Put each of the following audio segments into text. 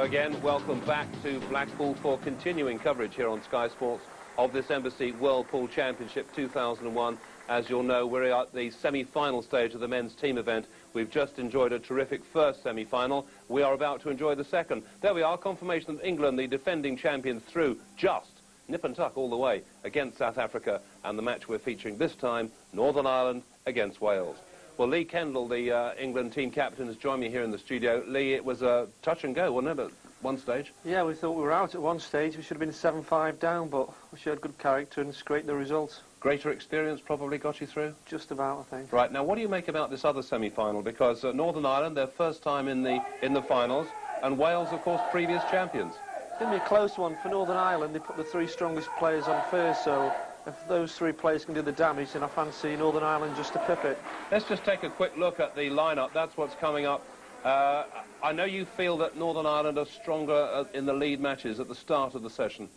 again. Welcome back to Blackpool for continuing coverage here on Sky Sports of this Embassy World Pool Championship 2001. As you'll know, we're at the semi-final stage of the men's team event. We've just enjoyed a terrific first semi-final. We are about to enjoy the second. There we are, confirmation that England, the defending champions, through just nip and tuck all the way against South Africa, and the match we're featuring this time, Northern Ireland against Wales. Well, Lee Kendall, the England team captain, has joined me here in the studio. Lee, it was a touch and go, wasn't it, at one stage? Yeah, we thought we were out at one stage. We should have been 7-5 down, but we showed good character and scraped the results. Greater experience probably got you through? Just about, I think. Right, now what do you make about this other semi-final? Because Northern Ireland, their first time in the finals, and Wales, of course, previous champions. It's going to be a close one. For Northern Ireland, they put the three strongest players on first, so if those three players can do the damage, then I fancy Northern Ireland just to pip it. Let's just take a quick look at the lineup. That's what's coming up. I know you feel that Northern Ireland are stronger in the lead matches at the start of the session.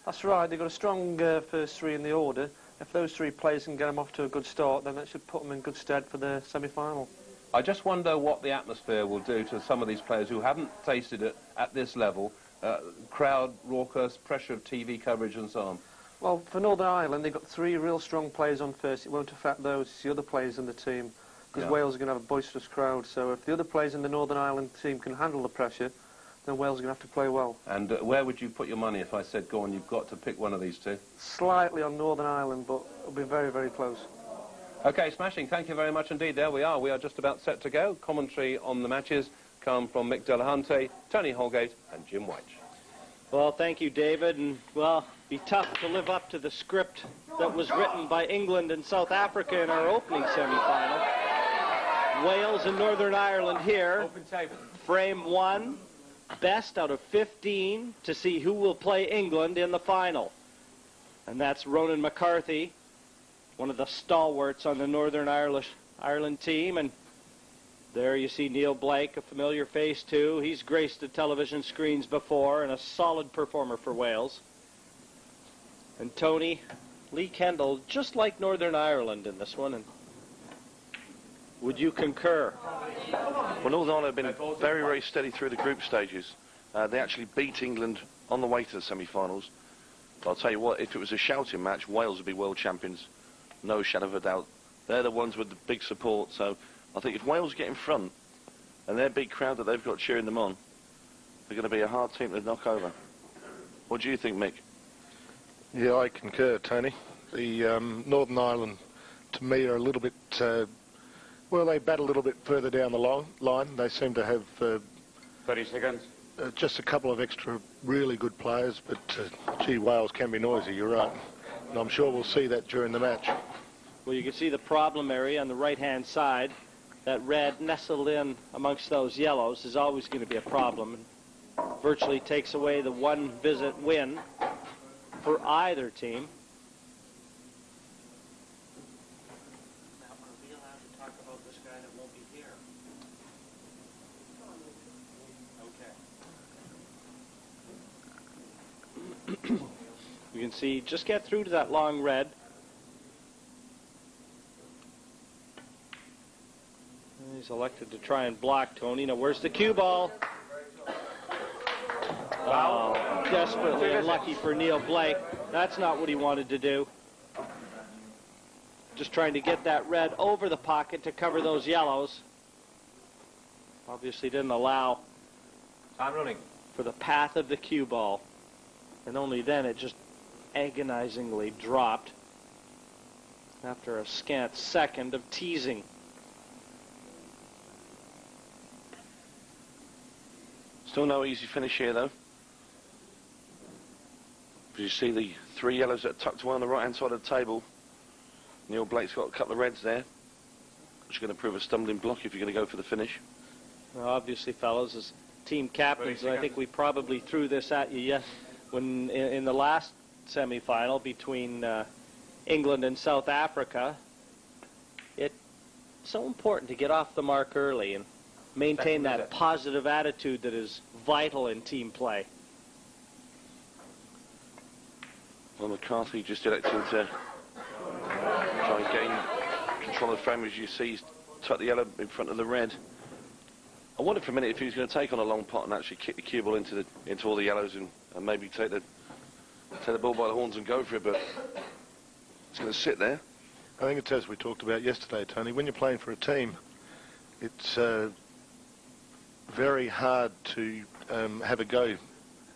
That's right. They've got a strong first three in the order. If those three players can get them off to a good start, then that should put them in good stead for the semi-final. I just wonder what the atmosphere will do to some of these players who haven't tasted it at this level. Crowd, raucous, pressure of TV coverage and so on. Well, for Northern Ireland, they've got three real strong players on first. It won't affect those. It's the other players in the team, because Wales are going to have a boisterous crowd. So if the other players in the Northern Ireland team can handle the pressure, then Wales are going to have to play well. And where would you put your money if I said, go on, you've got to pick one of these two? Slightly on Northern Ireland, but it'll be very, very close. OK, smashing. Thank you very much indeed. There we are. We are just about set to go. Commentary on the matches come from Mick Delahunty, Tony Holgate and Jim White. Well, thank you, David, and, well, be tough to live up to the script that was written by England and South Africa in our opening semi-final. Wales and Northern Ireland here. Open table. Frame 1, best out of 15 to see who will play England in the final. And that's Ronan McCarthy, one of the stalwarts on the Northern Ireland team, and there you see Neil Blake, a familiar face too. He's graced the television screens before and a solid performer for Wales. And Tony, Lee Kendall, just like Northern Ireland in this one. And would you concur? Well, Northern Ireland have been very, very steady through the group stages. They actually beat England on the way to the semi-finals. But I'll tell you what, if it was a shouting match, Wales would be world champions. No shadow of a doubt. They're the ones with the big support, so I think if Wales get in front, and their big crowd that they've got cheering them on, they're going to be a hard team to knock over. What do you think, Mick? Yeah, I concur, Tony. The Northern Ireland, to me, are a little bit... well, they bat a little bit further down the line. They seem to have... 30 seconds. Just a couple of extra really good players, but, gee, Wales can be noisy, you're right. And I'm sure we'll see that during the match. Well, you can see the problem area on the right-hand side. That red nestled in amongst those yellows is always going to be a problem. Virtually takes away the one-visit win for either team. Now, are we allowed to talk about this guy that won't be here? Okay. You can see, just get through to that long red. He's elected to try and block Tony. Now, where's the cue ball? Oh, desperately unlucky for Neil Blake. That's not what he wanted to do. Just trying to get that red over the pocket to cover those yellows. Obviously didn't allow Time running for the path of the cue ball. And only then it just agonizingly dropped after a scant second of teasing. Still no easy finish here, though. As you see the three yellows that are tucked away on the right-hand side of the table. Neil Blake's got a couple of reds there, which are going to prove a stumbling block if you're going to go for the finish. Well, obviously, fellows, as team captains, I think we probably threw this at you when in the last semi-final between England and South Africa. It's so important to get off the mark early and maintain that positive attitude that is vital in team play. Well, McCarthy just electing to try and gain control of the frame. As you see, he's tucked the yellow in front of the red. I wondered for a minute if he was going to take on a long pot and actually kick the cue ball into all the yellows and maybe take the ball by the horns and go for it, but it's going to sit there. I think it's as we talked about yesterday, Tony. When you're playing for a team, it's very hard to have a go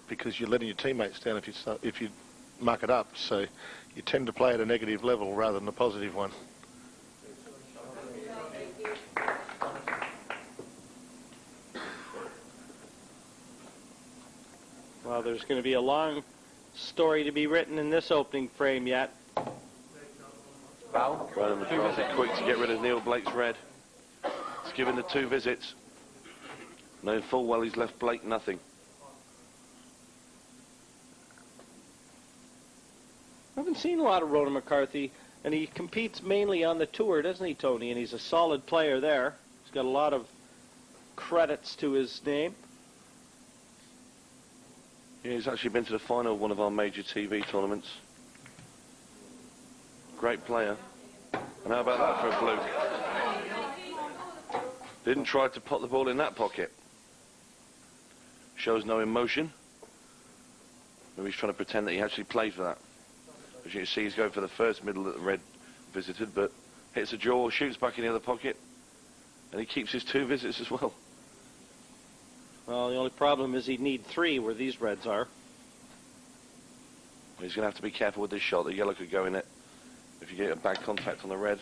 because you're letting your teammates down if you muck it up. So you tend to play at a negative level rather than a positive one. Well, there's going to be a long story to be written in this opening frame yet. Foul. Ronan McCarthy quick to get rid of Neil Blake's red. He's given the 2 visits. Knowing full well he's left Blake nothing. I haven't seen a lot of Ronan McCarthy, and he competes mainly on the tour, doesn't he, Tony? And he's a solid player there. He's got a lot of credits to his name. Yeah, he's actually been to the final of one of our major TV tournaments. Great player. And how about that for a fluke? Didn't try to put the ball in that pocket. Shows no emotion. Maybe he's trying to pretend that he actually played for that. As you can see, he's going for the first middle that the red visited, but hits a jaw, shoots back in the other pocket, and he keeps his 2 visits as well. Well, the only problem is he'd need 3 where these reds are. He's going to have to be careful with this shot. The yellow could go in it if you get a bad contact on the red.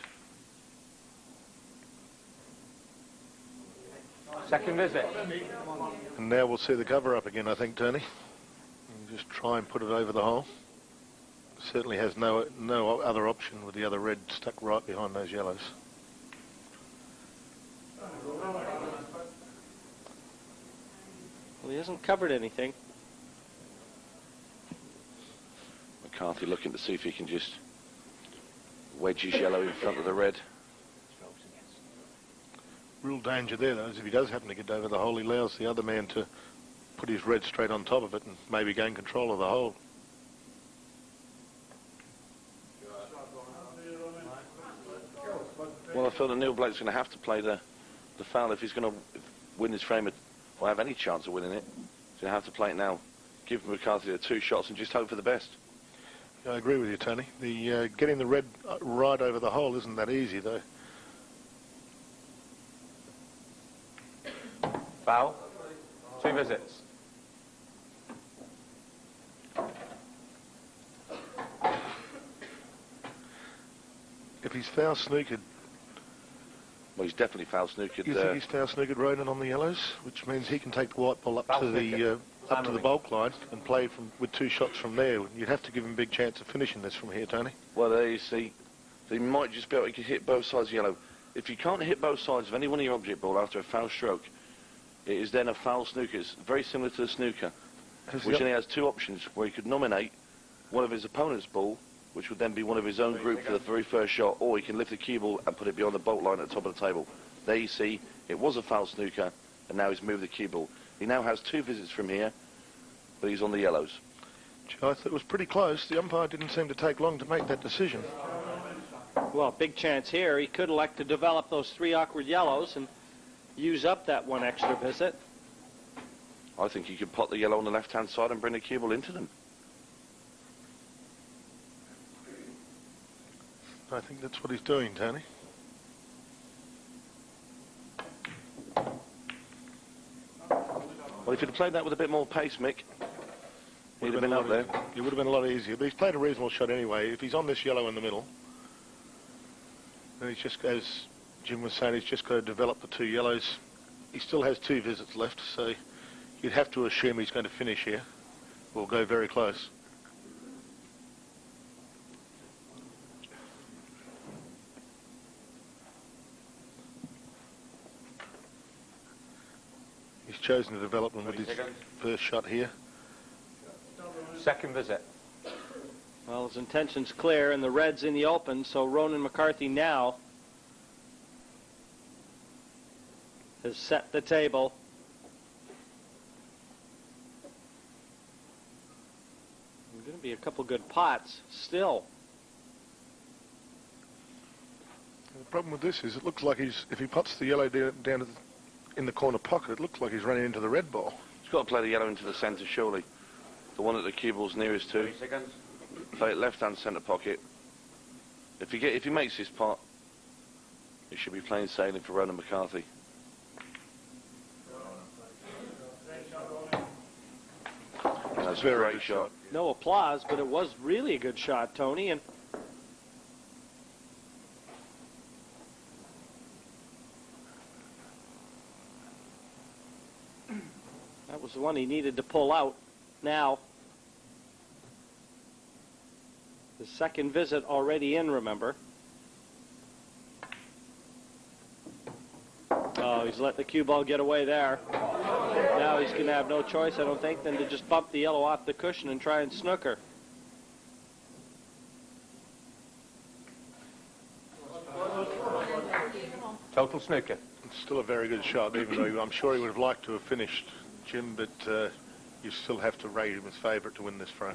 Second visit. And now we'll see the cover up again, I think, Tony. And just try and put it over the hole. Certainly has no other option with the other red stuck right behind those yellows. Well, he hasn't covered anything. McCarthy looking to see if he can just wedge his yellow in front of the red. Real danger there, though, is if he does happen to get over the hole, he allows the other man to put his red straight on top of it and maybe gain control of the hole. Well, I feel that Neil Blake's going to have to play the foul if he's going to win this frame or have any chance of winning it. He's going to have to play it now. Give McCarthy the 2 shots and just hope for the best. I agree with you, Tony. The getting the red right over the hole isn't that easy, though. Foul. 2 visits. If he's foul snookered, Well, he's definitely foul snookered. you think he's foul snookered Ronan on the yellows, which means he can take the white ball up to the bulk line and play with 2 shots from there. You'd have to give him a big chance of finishing this from here, Tony. Well, there you see. He might just be able to hit both sides of yellow. If you can't hit both sides of any one of your object ball after a foul stroke, it is then a foul snooker. It's very similar to the snooker, which only has 2 options, where he could nominate one of his opponent's ball, which would then be one of his own group for the very first shot, or he can lift the cue ball and put it beyond the bolt line at the top of the table. There you see, it was a foul snooker, and now he's moved the cue ball. He now has 2 visits from here, but he's on the yellows. I thought it was pretty close. The umpire didn't seem to take long to make that decision. Well, big chance here. He could elect to develop those 3 awkward yellows and use up that 1 extra visit. I think he could pot the yellow on the left-hand side and bring the cue ball into them. I think that's what he's doing, Tony. Well, if he'd have played that with a bit more pace, Mick, he'd have been up there. It would have been a lot easier, but he's played a reasonable shot anyway. If he's on this yellow in the middle, then he's just, as Jim was saying, he's just got to develop the 2 yellows. He still has 2 visits left, so you'd have to assume he's going to finish here, or go very close. He's chosen to develop them with his first shot here. Second visit. Well, his intention's clear, and the red's in the open, so Ronan McCarthy now has set the table. There's going to be a couple good pots still. The problem with this is it looks like if he puts the yellow down to the in the corner pocket. It looks like he's running into the red ball. He's got to play the yellow into the centre, surely. The one that the cue ball's nearest to. 3 seconds. Play it left-hand centre pocket. If he makes his pot, he should be plain sailing for Ronan McCarthy. That's a Very great good shot. No applause, but it was really a good shot, Tony. And that was the one he needed to pull out. Now, the second visit already in, remember. Oh, he's let the cue ball get away there. Now he's going to have no choice, I don't think, than to just bump the yellow off the cushion and try and snooker. Total snooker. It's still a very good shot, even though I'm sure he would have liked to have finished, Jim, but you still have to rate him as favourite to win this frame.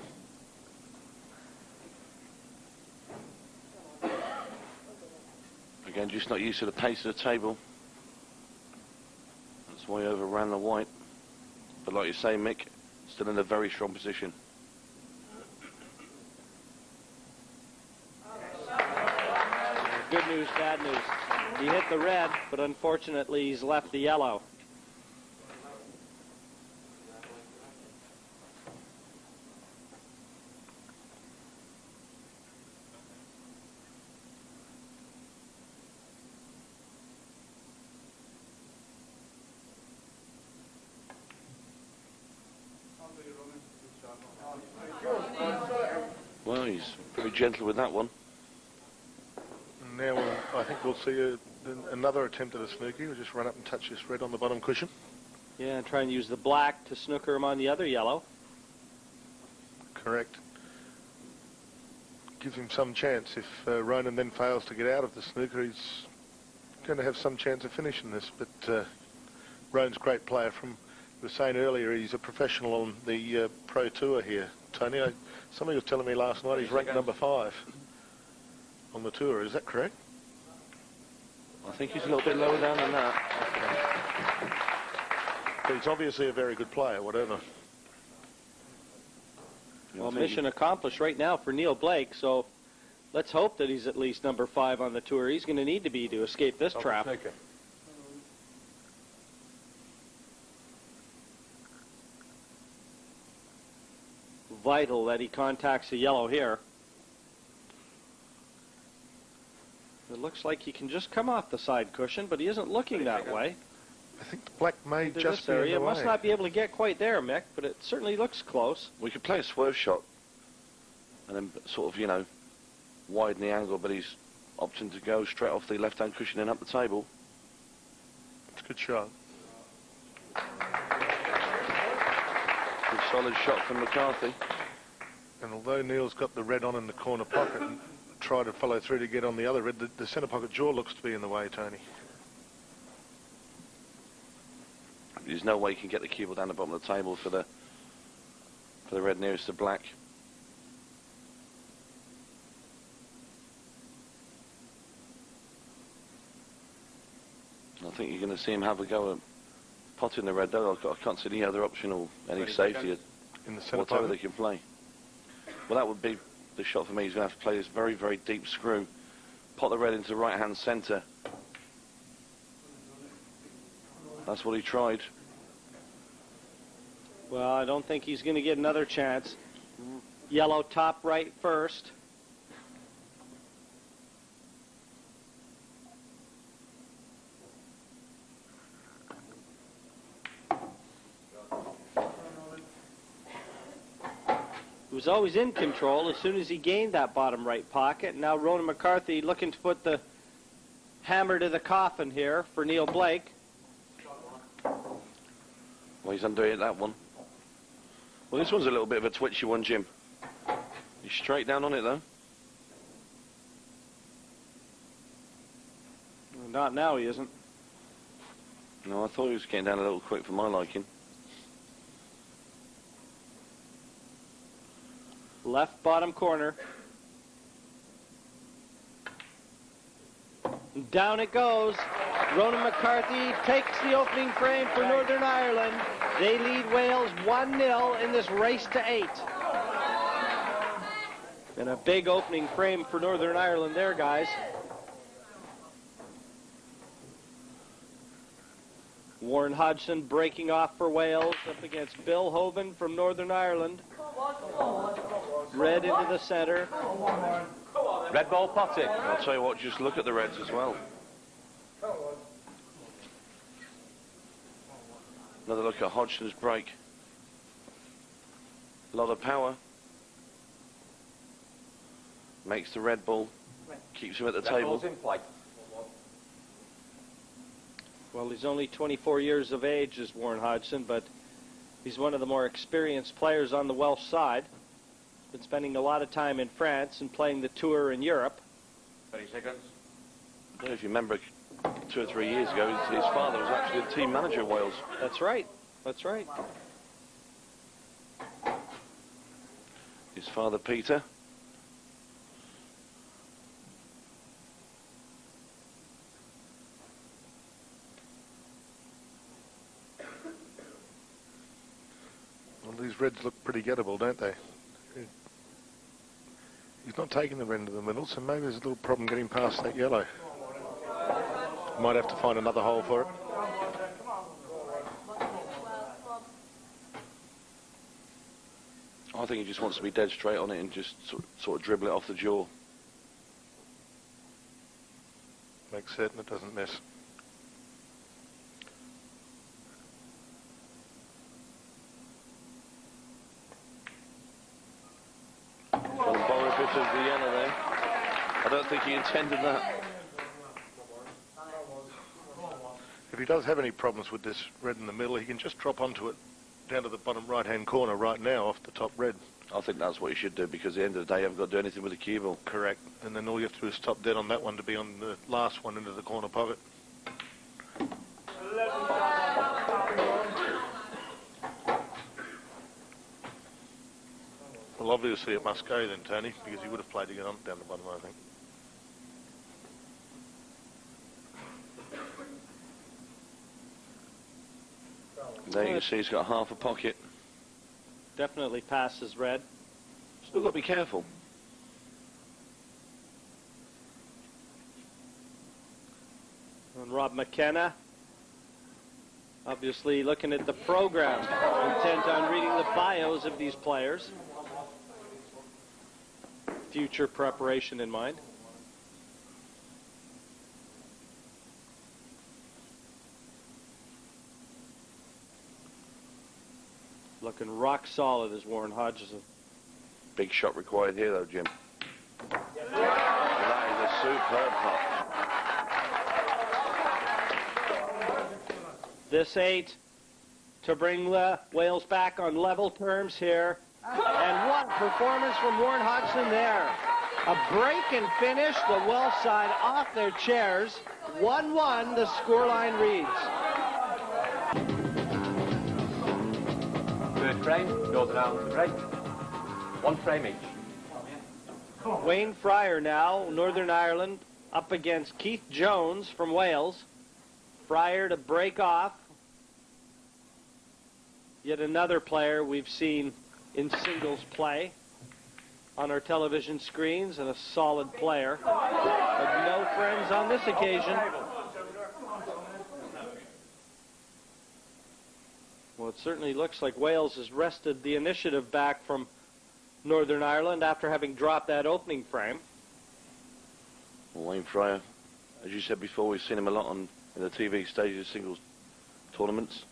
Again, just not used to the pace of the table. That's why he overran the white. But like you say, Mick, still in a very strong position. Good news, bad news. He hit the red, but unfortunately he's left the yellow. Well, he's pretty gentle with that one. Now I think we'll see another attempt at a snooky. We'll just run up and touch this red on the bottom cushion. Yeah, and try and use the black to snooker him on the other yellow. Correct. Gives him some chance. If Ronan then fails to get out of the snooker, he's going to have some chance of finishing this. But Ronan's a great player. From you were saying earlier, he's a professional on the Pro Tour here. Tony, somebody was telling me last night he's ranked number 5 on the tour. Is that correct? I think he's a little bit lower down than that. But he's obviously a very good player, whatever. Well, mission accomplished right now for Neil Blake, so let's hope that he's at least number 5 on the tour. He's going to need to be to escape this trap. Snooker. Vital that he contacts the yellow here. It looks like he can just come off the side cushion, but he isn't looking that way. I think the black may Into just this be in area. the Must way. not be able to get quite there, Mick, but it certainly looks close. We could play a swerve shot and then sort of, you know, widen the angle, but he's opting to go straight off the left-hand cushion and up the table. It's a good shot. Good solid shot from McCarthy. And although Neil's got the red on in the corner pocket and try to follow through to get on the other red, the centre pocket jaw looks to be in the way, Tony. There's no way he can get the cue ball down the bottom of the table for the red nearest to black. I think you're going to see him have a go at potting the red, though. I can't see any other option or any safety In the centre whatever pocket. they can play. Well, that would be the shot for me. He's going to have to play this very, very deep screw. Pot the red into the right-hand centre. That's what he tried. Well, I don't think he's going to get another chance. Yellow top right first. He was always in control as soon as he gained that bottom right pocket. Now Ronan McCarthy looking to put the hammer to the coffin here for Neil Blake. Well, he's underhit that one. Well, this one's a little bit of a twitchy one, Jim. He's straight down on it, though. Not now, he isn't. No, I thought he was getting down a little quick for my liking. Left bottom corner. Down it goes. Ronan McCarthy takes the opening frame for Northern Ireland. They lead Wales 1-0 in this race to 8. And a big opening frame for Northern Ireland there, guys. Warren Hodgson breaking off for Wales up against Bill Hoban from Northern Ireland. Red into the center. Red ball potting. I'll tell you what, just look at the Reds as well. Another look at Hodgson's break. A lot of power. Makes the red ball. Keeps him at the table. In play. Well, he's only 24 years of age, is Warren Hodgson, but he's one of the more experienced players on the Welsh side. Been spending a lot of time in France and playing the tour in Europe. 30 seconds. If you remember, 2 or 3 years ago, his father was actually the team manager of Wales. That's right. That's right. His father, Peter. Well, these Reds look pretty gettable, don't they? He's not taking the red into the middle, so maybe there's a little problem getting past that yellow. Might have to find another hole for it. I think he just wants to be dead straight on it and just sort of dribble it off the jaw. Make certain it doesn't miss. Well, borrow a bit of the yellow there. I don't think he intended that. If he does have any problems with this red in the middle, he can just drop onto it down to the bottom right-hand corner right now off the top red. I think that's what you should do, because at the end of the day, you haven't got to do anything with the cue ball. Correct. And then all you have to do is stop dead on that one to be on the last one into the corner pocket. Well, obviously it must go then, Tony, because he would have played to get on down the bottom, I think. There you can see he's got half a pocket. Definitely passes red. Still got to be careful. And Rob McKenna, obviously looking at the program, intent on reading the bios of these players. Future preparation in mind. Looking rock solid is Warren Hodgson. Big shot required here, though, Jim. And that is a superb putt. This 8 to bring Wales back on level terms here. And what performance from Warren Hodgson there. A break and finish, the Welsh side off their chairs. 1-1, the scoreline reads. Third frame, Northern Ireland to break. 1 frame each. Wayne Fryer now, Northern Ireland, up against Keith Jones from Wales. Fryer to break off. Yet another player we've seen in singles play on our television screens, and a solid player. But no friends on this occasion. Well, it certainly looks like Wales has wrested the initiative back from Northern Ireland after having dropped that opening frame. Well, Wayne Fryer, as you said before, we've seen him a lot in the TV stages of singles tournaments.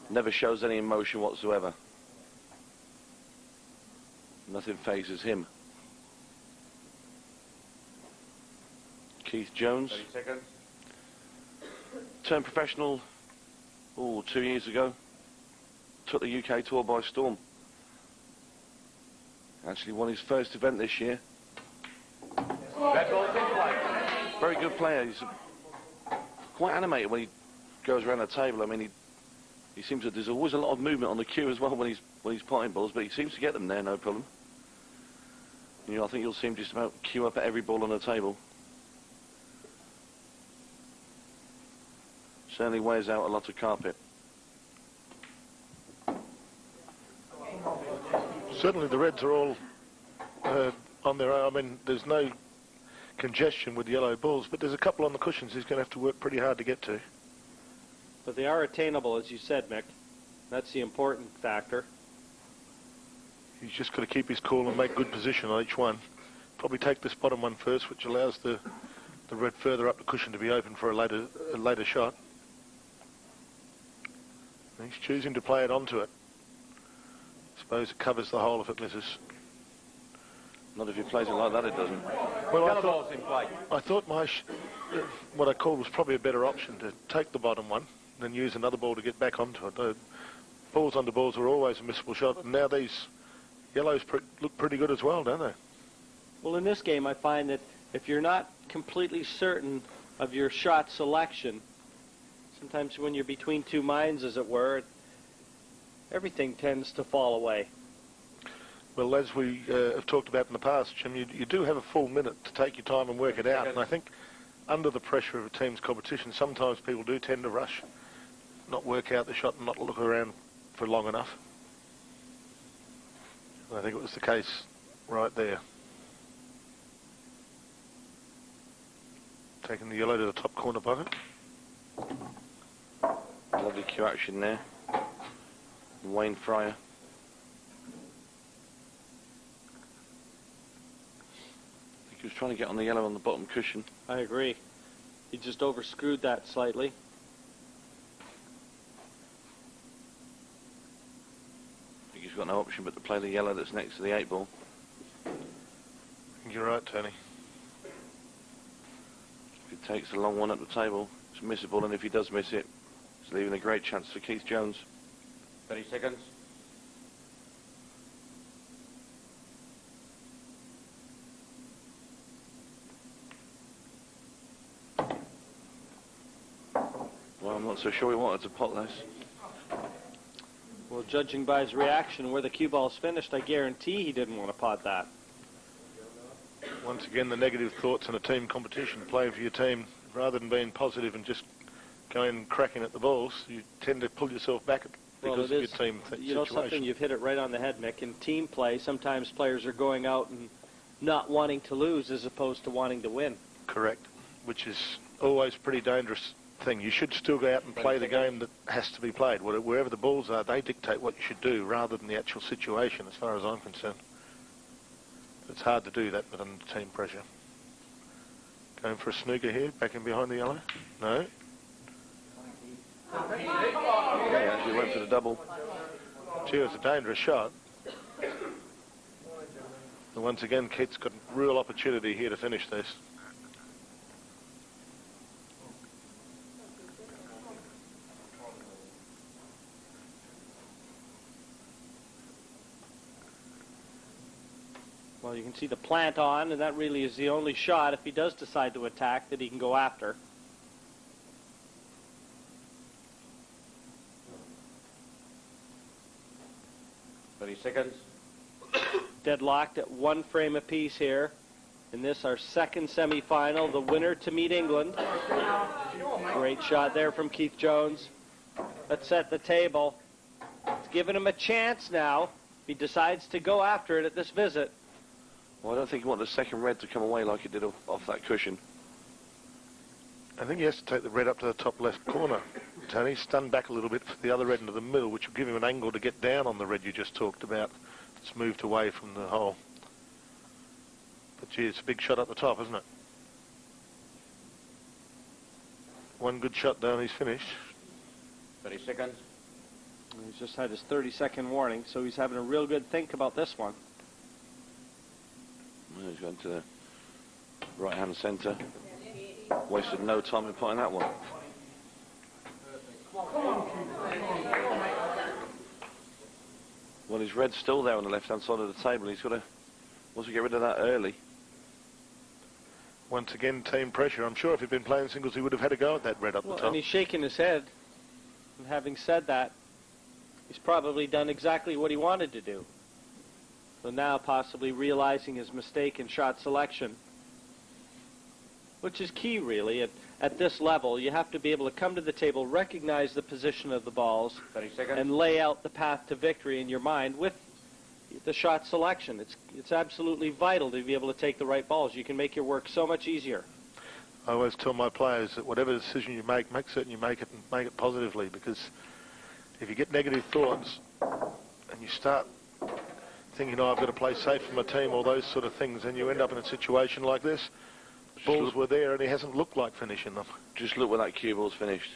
Never shows any emotion whatsoever. Nothing phases him. Keith Jones. 30 seconds. Turned professional 2 years ago. Took the UK tour by storm. Actually won his first event this year. Red ball's in play. Very good player. He's quite animated when he goes around the table. I mean, he seems to. There's always a lot of movement on the cue as well when he's potting balls, but he seems to get them there, no problem. You know, I think you'll see him just about cue up at every ball on the table. Certainly wears out a lot of carpet. Certainly the reds are all on their own. I mean, there's no congestion with yellow balls, but there's a couple on the cushions he's going to have to work pretty hard to get to. But they are attainable, as you said, Mick. That's the important factor. He's just got to keep his cool and make good position on each one. Probably take this bottom one first, which allows the red further up the cushion to be open for a later shot. And he's choosing to play it onto it. Suppose it covers the hole if it misses. Not if he plays it like that, it doesn't. Well, I thought what I called was probably a better option, to take the bottom one, then use another ball to get back onto it. The balls under balls are always a missable shot, and now these yellows look pretty good as well, don't they? Well, in this game, I find that if you're not completely certain of your shot selection, sometimes when you're between two minds, as it were, everything tends to fall away. Well, as we have talked about in the past, Jim, you do have a full minute to take your time and work it out. And I think under the pressure of a team's competition, sometimes people do tend to rush, not work out the shot and not look around for long enough. And I think it was the case right there. Taking the yellow to the top corner pocket. Lovely cue action there. Wayne Fryer. I think he was trying to get on the yellow on the bottom cushion. I agree. He just overscrewed that slightly. I think he's got no option but to play the yellow that's next to the 8 ball. You're right, Tony. If he takes the long one at the table, it's missable, and if he does miss it, it's leaving a great chance for Keith Jones. 30 seconds. Well, I'm not so sure he wanted to pot this. Well, judging by his reaction where the cue ball's finished, I guarantee he didn't want to pot that. Once again, the negative thoughts in a team competition, playing for your team, rather than being positive and just going and cracking at the balls, you tend to pull yourself back because of your team situation. You know something, you've hit it right on the head, Mick. In team play, sometimes players are going out and not wanting to lose as opposed to wanting to win. Correct, which is always a pretty dangerous thing. You should still go out and play the game that has to be played. Wherever the balls are, they dictate what you should do rather than the actual situation, as far as I'm concerned. It's hard to do that under team pressure. Going for a snooker here, back in behind the yellow. No. Yeah, actually went for the double. Gee, it's a dangerous shot. And once again, Keith's got a real opportunity here to finish this. Well, you can see the plant on, and that really is the only shot, if he does decide to attack, that he can go after. Seconds. Deadlocked at 1 frame apiece here. In this, our second semi-final, the winner to meet England. Great shot there from Keith Jones. Let's set the table. It's given him a chance now. If he decides to go after it at this visit. Well, I don't think he wanted the second red to come away like it did off that cushion. I think he has to take the red up to the top left corner. Tony, stun back a little bit for the other red into the middle, which will give him an angle to get down on the red you just talked about. It's moved away from the hole. But gee, it's a big shot up the top, isn't it? One good shot down, he's finished. 30 seconds. He's just had his 30-second warning, so he's having a real good think about this one. Well, he's going to the right-hand centre. Wasted no time in potting that one. Well, his red's still there on the left-hand side of the table. He's got to wants to get rid of that early. Once again, team pressure. I'm sure if he'd been playing singles, he would have had a go at that red up the top. And he's shaking his head. And having said that, he's probably done exactly what he wanted to do. So now possibly realizing his mistake in shot selection, which is key, really, at this level, you have to be able to come to the table, recognize the position of the balls, 30 seconds. and lay out the path to victory in your mind with the shot selection. It's absolutely vital to be able to take the right balls. You can make your work so much easier. I always tell my players that whatever decision you make certain you make it and make it positively, because if you get negative thoughts and you start thinking, oh, I've got to play safe for my team, or those sort of things, and you end up in a situation like this. The balls were there and he hasn't looked like finishing them. Just look where that cue ball's finished.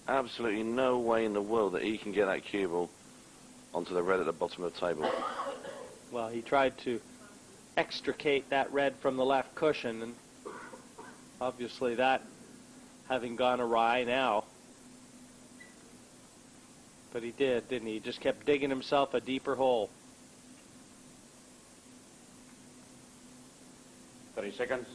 Absolutely no way in the world that he can get that cue ball onto the red at the bottom of the table. Well, he tried to extricate that red from the left cushion, and obviously that having gone awry now. But he did, didn't he? He just kept digging himself a deeper hole. 30 seconds.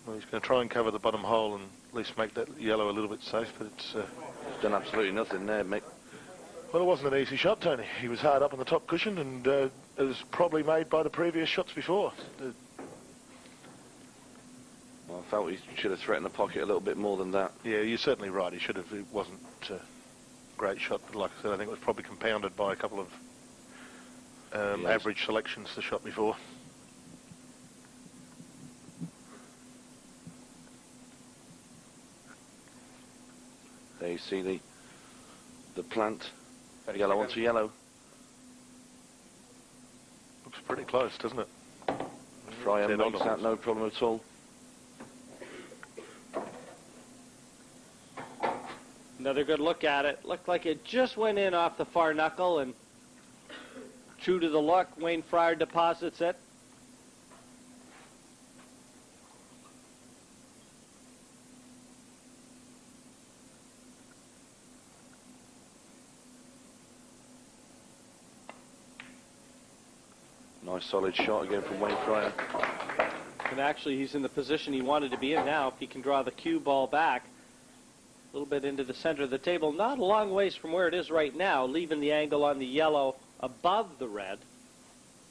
Well, he's going to try and cover the bottom hole and at least make that yellow a little bit safe, but it's... He's done absolutely nothing there, Mick. Well, it wasn't an easy shot, Tony. He was hard up on the top cushion, and it was probably made by the previous shots before. Well, I felt he should have threatened the pocket a little bit more than that. Yeah, you're certainly right. He should have. It wasn't a great shot, but like I said, I think it was probably compounded by a couple of Yes. average selections the shot before. There you see the plant. Yellow onto yellow. Looks pretty close, doesn't it? Fryer Dead makes on. that no problem at all. Another good look at it. Looked like it just went in off the far knuckle, and true to the luck, Wayne Fryer deposits it. Nice solid shot again from Wayne Fryer. And actually, he's in the position he wanted to be in now. If he can draw the cue ball back a little bit into the center of the table, not a long ways from where it is right now, leaving the angle on the yellow above the red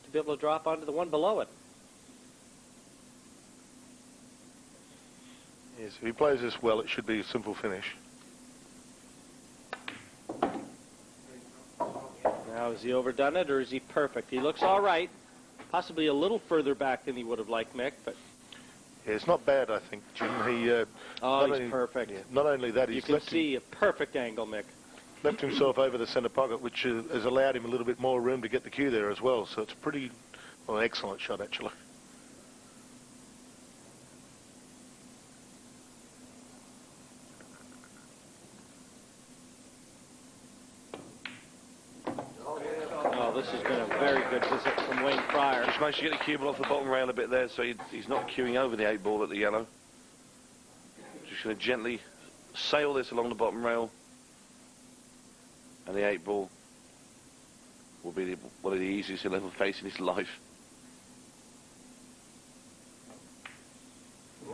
to be able to drop onto the one below it. Yes, if he plays this well, it should be a simple finish. Now, has he overdone it, or is he perfect? He looks all right. Possibly a little further back than he would have liked, Mick, but... Yeah, it's not bad, I think, Jim. He's perfect. Yeah, not only that, You he's can see a perfect angle, Mick. left himself over the centre pocket, which has allowed him a little bit more room to get the cue there as well. So it's pretty, well, an excellent shot, actually. Oh, this has been a very good visit from Wayne Fryer. Just managed to get the cue ball off the bottom rail a bit there, so he's not cueing over the 8 ball at the yellow. Just going to gently sail this along the bottom rail, and the 8 ball will be one of the easiest he'll ever face in his life.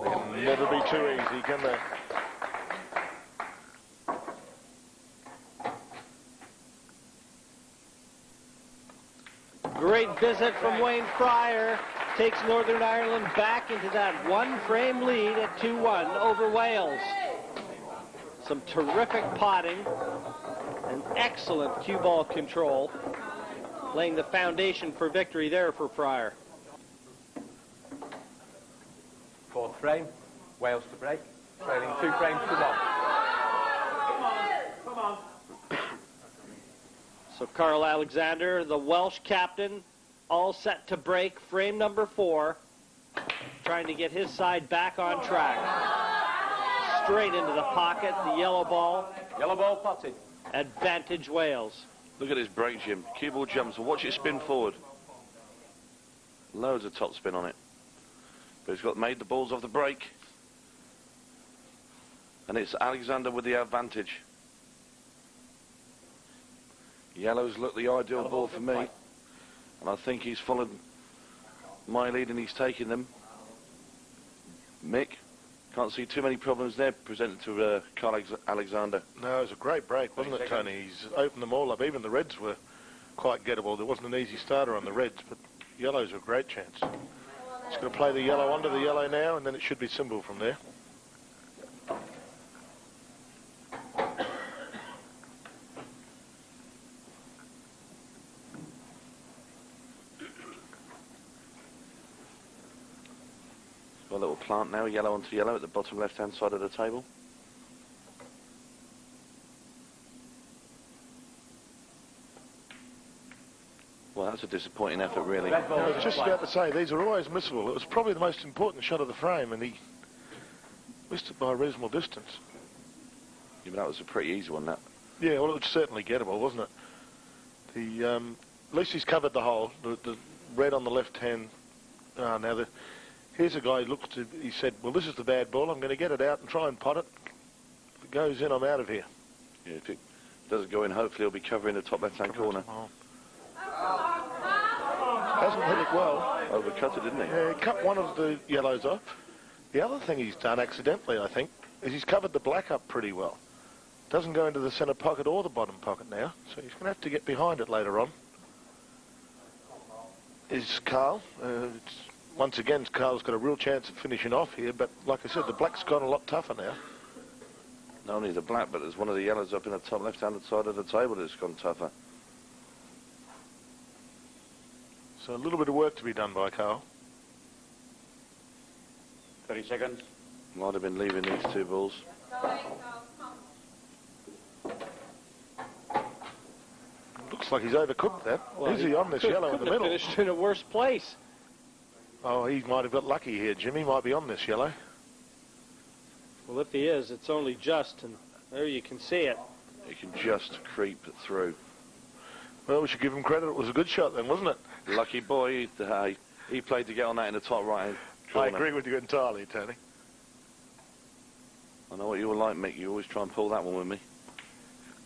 They can never be too easy, can they? Great visit from Wayne Fryer. Takes Northern Ireland back into that one-frame lead at 2-1 over Wales. Some terrific potting and excellent cue ball control, laying the foundation for victory there for Fryer. 4th frame, Wales to break, trailing 2 frames to 1. So Carl Alexander, the Welsh captain, all set to break frame number 4, trying to get his side back on track. Straight into the pocket, the yellow ball. Yellow ball potted. Advantage Wales. Look at this break, Jim. Cue ball jumps, and watch it spin forward. Loads of top spin on it. But he's got made the balls off the break. And it's Alexander with the advantage. Yellows look the ideal Yellow ball for me. white. And I think he's followed my lead and he's taken them. Mick, can't see too many problems there presented to Carl Alexander. No, it was a great break, wasn't it, Tony? He's opened them all up. Even the reds were quite gettable. There wasn't an easy starter on the reds, but yellows were a great chance. He's going to play the yellow onto the yellow now, and then it should be simple from there. Got a little plant now, yellow onto yellow at the bottom left-hand side of the table. Well, that's a disappointing effort, really. I was just about to say, these are always missable. It was probably the most important shot of the frame, and he missed it by a reasonable distance. Yeah, but that was a pretty easy one, that. Yeah, well, it was certainly gettable, wasn't it? At least he's covered the hole. The red on the left-hand. Here's a guy who he said, well, this is the bad ball. I'm going to get it out and try and pot it. If it goes in, I'm out of here. Yeah, if it doesn't go in, hopefully he'll be covering the top left-hand corner. Hasn't hit it well. Overcut it, didn't he? Yeah, he cut one of the yellows off. The other thing he's done accidentally, I think, is he's covered the black up pretty well. Doesn't go into the centre pocket or the bottom pocket now, so he's going to have to get behind it later on. Is Carl. Once again, Carl's got a real chance of finishing off here, but like I said, the black's gone a lot tougher now. Not only the black, but there's one of the yellows up in the top left-hand side of the table that's gone tougher. So a little bit of work to be done by Carl. 30 seconds. Might have been leaving these two balls. Looks like he's overcooked that. Well, Is he on this yellow in the middle? Finished in a worse place. Oh, he might have got lucky here, Jim. He might be on this yellow. Well, if he is, it's only just, and there you can see it. It can just creep through. Well, we should give him credit. It was a good shot then, wasn't it? Lucky boy. He played to get on that in the top right-hand corner. I agree with you entirely, Tony. I know what you were like, Mick. You always try and pull that one with me.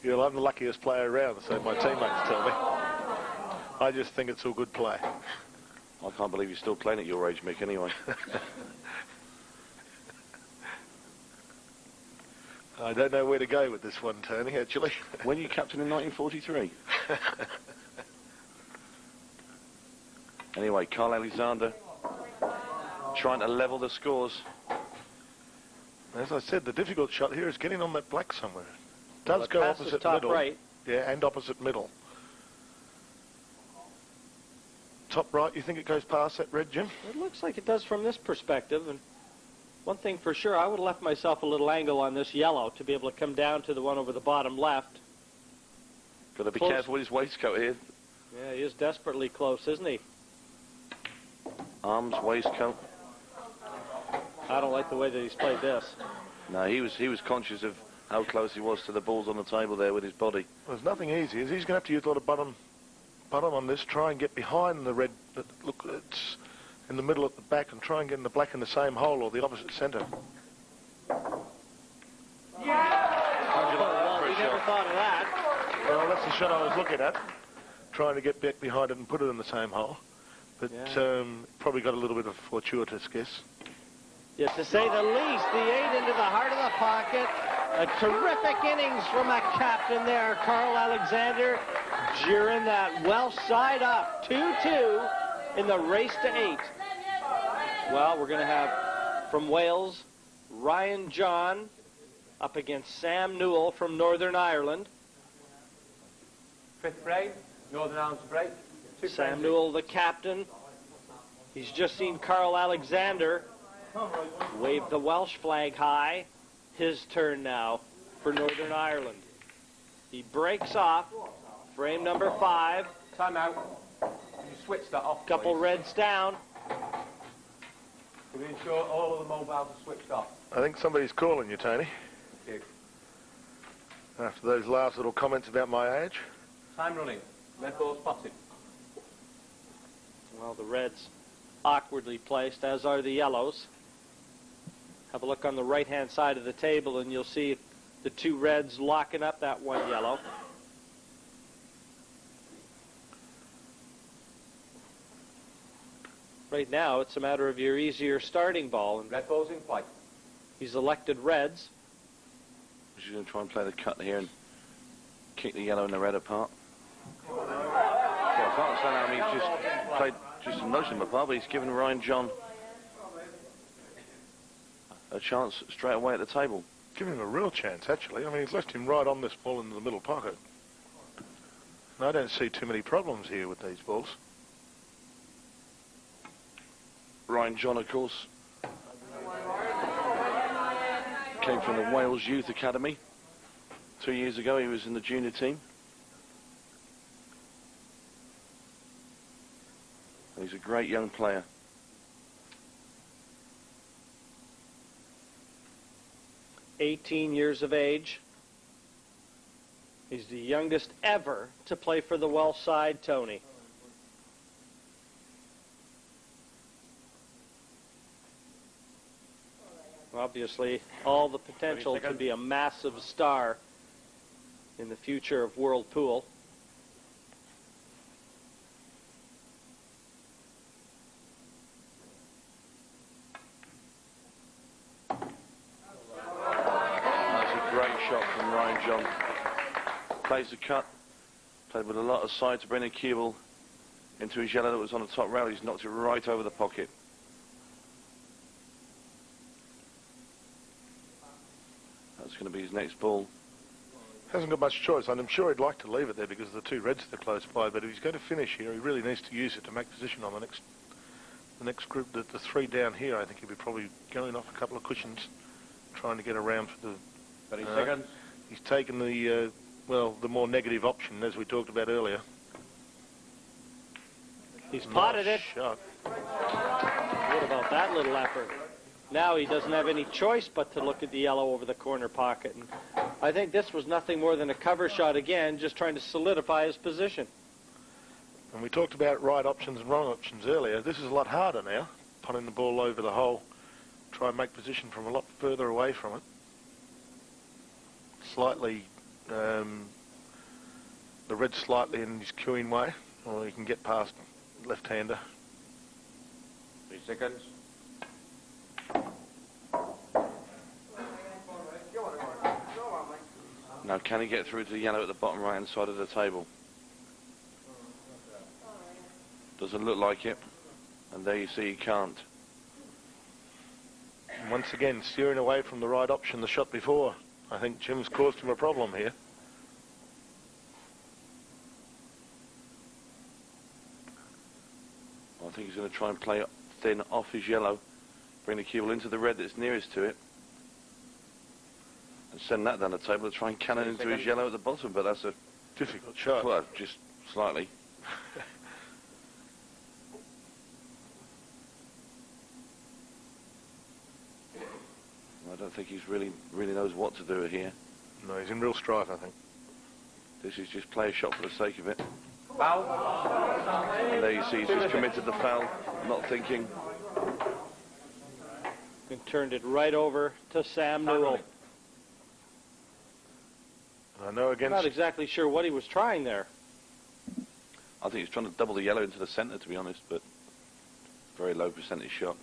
Yeah, well, I'm the luckiest player around, so my teammates tell me. I just think it's all good play. I can't believe you're still playing at your age, Mick, anyway. I don't know where to go with this one, Tony, actually. When you captain in 1943? Anyway, Carl Alexander trying to level the scores. As I said, the difficult shot here is getting on that black somewhere. It does go opposite top middle. right. Yeah, and opposite middle. Top right, you think it goes past that red, Jim? It looks like it does from this perspective, and one thing for sure, I would have left myself a little angle on this yellow to be able to come down to the one over the bottom left. Got to be careful with his waistcoat here. Yeah, he is desperately close, isn't he? Arms, waistcoat. I don't like the way that he's played this. No, he was conscious of how close he was to the balls on the table there with his body. Well, there's nothing easy. He's going to have to use a lot of bottom on this, try and get behind the red. Look, it's in the middle at the back, and try and get in the black in the same hole or the opposite centre. Well, we never thought of that. Well, that's the shot I was looking at, trying to get back behind it and put it in the same hole. But probably got a little bit of fortuitous guess. Yeah, to say the least, the 8 into the heart of the pocket. A terrific innings from that captain there, Carl Alexander, jeering that Welsh side up, 2-2 in the race to 8. Well, we're going to have from Wales, Ryan John up against Sam Newell from Northern Ireland. 5th frame, Northern Ireland's break. Sam Newell, the captain. He's just seen Carl Alexander wave the Welsh flag high. His turn now for Northern Ireland. He breaks off. Frame number 5. Time out. You switch that off. Couple please. reds down. Can we ensure all of the mobiles are switched off? I think somebody's calling you, Tony. Thank you. After those last little comments about my age. Time running. Red ball spotted. Well, the reds awkwardly placed, as are the yellows. Have a look on the right-hand side of the table, and you'll see the two reds locking up that one yellow. Right now, it's a matter of your easier starting ball. And Red ball's in play. he's elected reds. She's going to try and play the cut here and kick the yellow and the red apart. Well, I can't understand how he's just played, just nudged him apart, but he's given Ryan John a chance straight away at the table. Giving him a real chance, actually. I mean, he's left him right on this ball in the middle pocket. And I don't see too many problems here with these balls. Ryan John, of course, Came from the Wales Youth Academy. 2 years ago he was in the junior team. And he's a great young player. "18 years of age. He's the youngest ever to play for the Welsh side, Tony. Obviously, all the potential to be a massive star in the future of World Pool. That's a great shot from Ryan John. Plays the cut. Played with a lot of side to bring the cue ball into his yellow that was on the top rail. He's knocked it right over the pocket. That's going to be his next ball. Hasn't got much choice, and I'm sure he'd like to leave it there because the two reds are close by, but if he's going to finish here, he really needs to use it to make position on the next group. The three down here, I think he'll be probably going off a couple of cushions, trying to get around for the... 30 seconds. He's taken the, well, the more negative option, as we talked about earlier. He's potted it. Shot. What about that little effort? Now he doesn't have any choice but to look at the yellow over the corner pocket. And I think this was nothing more than a cover shot again, just trying to solidify his position. And we talked about right options and wrong options earlier. This is a lot harder now, putting the ball over the hole. Try and make position from a lot further away from it. Slightly, the red slightly in his cueing way, or he can get past left-hander. 3 seconds. Now can he get through to the yellow at the bottom right hand side of the table? Doesn't look like it. And there you see he can't. And once again, steering away from the right option the shot before. I think Jim's caused him a problem here. I think he's going to try and play thin off his yellow, bring the cue ball into the red that's nearest to it, and send that down the table to try and cannon into his yellow at the bottom, but that's a... Difficult shot. Well, just slightly. I don't think he's really knows what to do here. No, he's in real strife, I think. This is just play a shot for the sake of it. Foul. And there you see he's just committed the foul, not thinking. And turned it right over to Sam Newell. I know I'm not exactly sure what he was trying there. I think he's trying to double the yellow into the centre, to be honest, but very low percentage shot.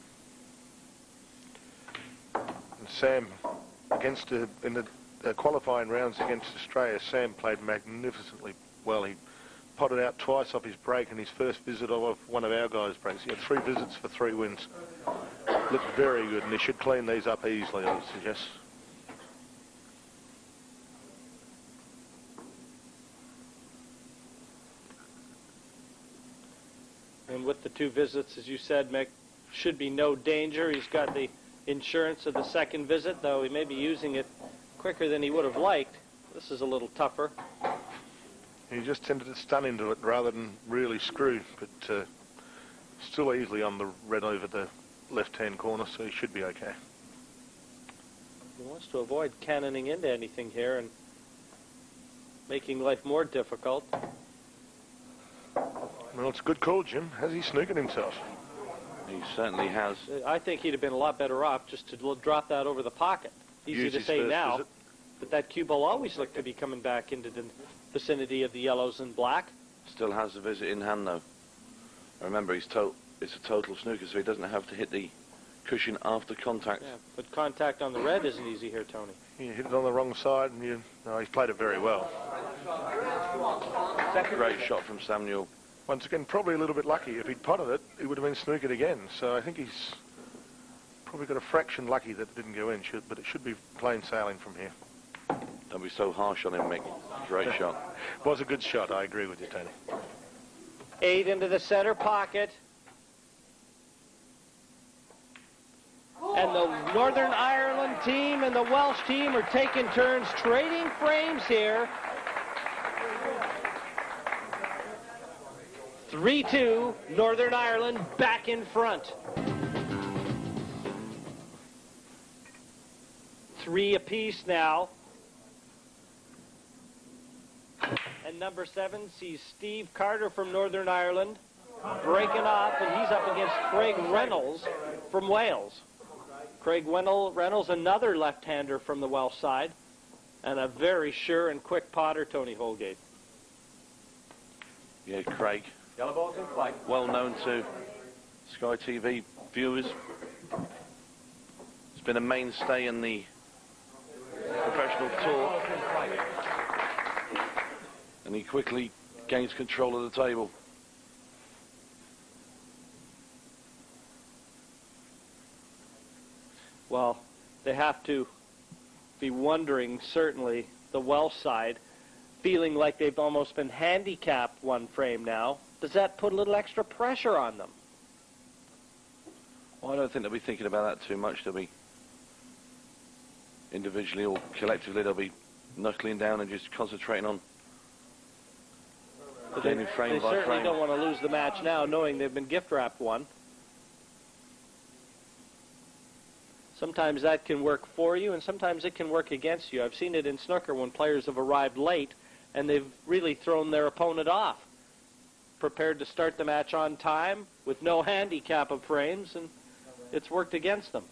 And Sam, in the qualifying rounds against Australia, Sam played magnificently well. He potted out twice off his break in his first visit of one of our guys' breaks. He had 3 visits for 3 wins. Looked very good, and he should clean these up easily, I would suggest. And with the 2 visits, as you said, Mick, should be no danger. He's got the insurance of the second visit, though he may be using it quicker than he would have liked. This is a little tougher. He just tended to stun into it rather than really screw, but still easily on the red over the left-hand corner, so he should be okay. He wants to avoid cannoning into anything here and making life more difficult. Well, it's a good call, Jim. Has he snookered himself? He certainly has. I think he'd have been a lot better off just to drop that over the pocket. Easy Use to his say first now, visit. but that cue ball always looked to be coming back into the vicinity of the yellows and black. Still has the visit in hand, though. Remember, it's a total snooker, so he doesn't have to hit the cushion after contact. Yeah, but contact on the red isn't easy here, Tony. You hit it on the wrong side, and no, he's played it very well. Great shot from Sam Newell. Once again, probably a little bit lucky. If he'd potted it, he would have been snookered again. So I think he's probably got a fraction lucky that it didn't go in, but it should be plain sailing from here. Don't be so harsh on him, Mick. Great shot. Was a good shot, I agree with you, Tony. 8 into the center pocket. And the Northern Ireland team and the Welsh team are taking turns trading frames here. 3-2, Northern Ireland back in front. 3 apiece now. And number 7 sees Steve Carter from Northern Ireland breaking off, and he's up against Craig Reynolds from Wales. Craig Reynolds, another left-hander from the Welsh side, and a very sure and quick potter, Tony Holgate. Yeah, Craig. Yellow balls in play. Well known to Sky TV viewers. It's been a mainstay in the professional tour. And he quickly gains control of the table. Well, they have to be wondering, certainly, the Welsh side, feeling like they've almost been handicapped one frame now. Does that put a little extra pressure on them? Well, I don't think they'll be thinking about that too much. They'll be individually or collectively, they'll be knuckling down and just concentrating on gaining frame They by certainly frame. don't want to lose the match now, knowing they've been gift-wrapped one. Sometimes that can work for you, and sometimes it can work against you. I've seen it in snooker when players have arrived late, and they've really thrown their opponent off. Prepared to start the match on time with no handicap of frames, and it's worked against them.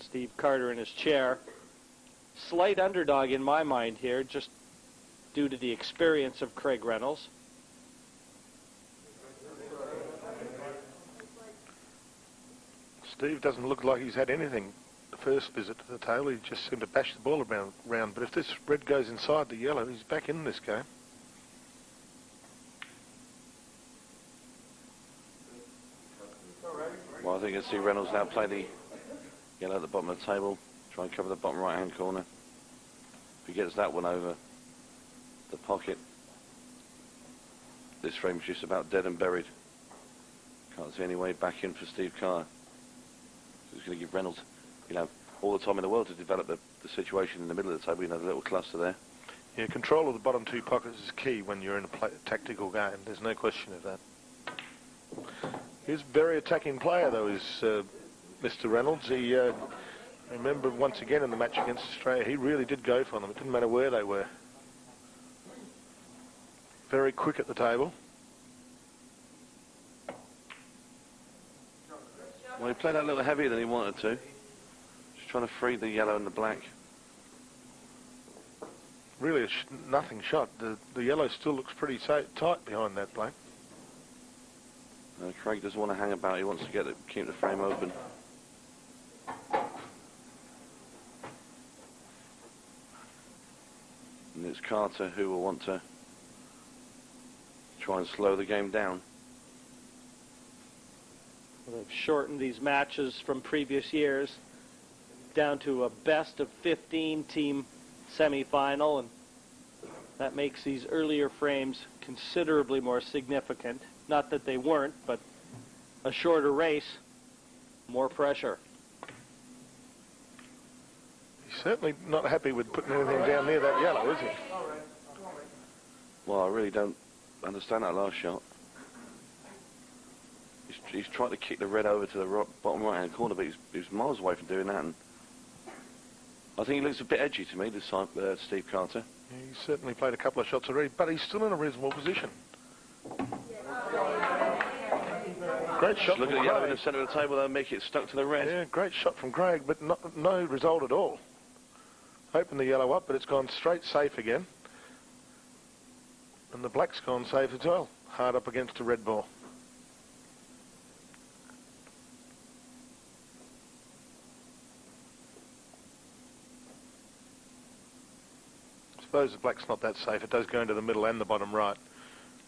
Steve Carter in his chair. Slight underdog in my mind here, just due to the experience of Craig Reynolds. Steve doesn't look like he's had anything the first visit to the table. He just seemed to bash the ball around. But if this red goes inside the yellow, he's back in this game. Well, I think I see Reynolds now play the yellow at the bottom of the table, try and cover the bottom right-hand corner. If he gets that one over the pocket, this frame's just about dead and buried. Can't see any way back in for Steve Carr. So he's going to give Reynolds, all the time in the world to develop the situation in the middle of the table. The little cluster there. Yeah, control of the bottom two pockets is key when you're in a tactical game. There's no question of that. He's a very attacking player, though, is Mr. Reynolds. He, remember, once again in the match against Australia, he really did go for them. It didn't matter where they were. Very quick at the table. Well, he played that a little heavier than he wanted to. Just trying to free the yellow and the black. Really a nothing shot. The yellow still looks pretty tight behind that black. Craig doesn't want to hang about. He wants to keep the frame open. And it's Carter who will want to try and slow the game down. Well, they've shortened these matches from previous years down to a best of 15 team semi-final, and that makes these earlier frames considerably more significant. Not that they weren't, but a shorter race, more pressure. He's certainly not happy with putting anything down near that yellow, is he? Well, I really don't understand that last shot. He's tried to kick the red over to the bottom right-hand corner, but he's miles away from doing that. And I think he looks a bit edgy to me this time, Steve Carter. Yeah, he's certainly played a couple of shots already, but he's still in a reasonable position. Great shot. Look at the yellow in the centre of the table, though, make it stuck to the red. Yeah, great shot from Craig, but no result at all. Opened the yellow up, but it's gone straight safe again. And the black's gone safe as well, hard up against the red ball. I suppose the black's not that safe. It does go into the middle and the bottom right.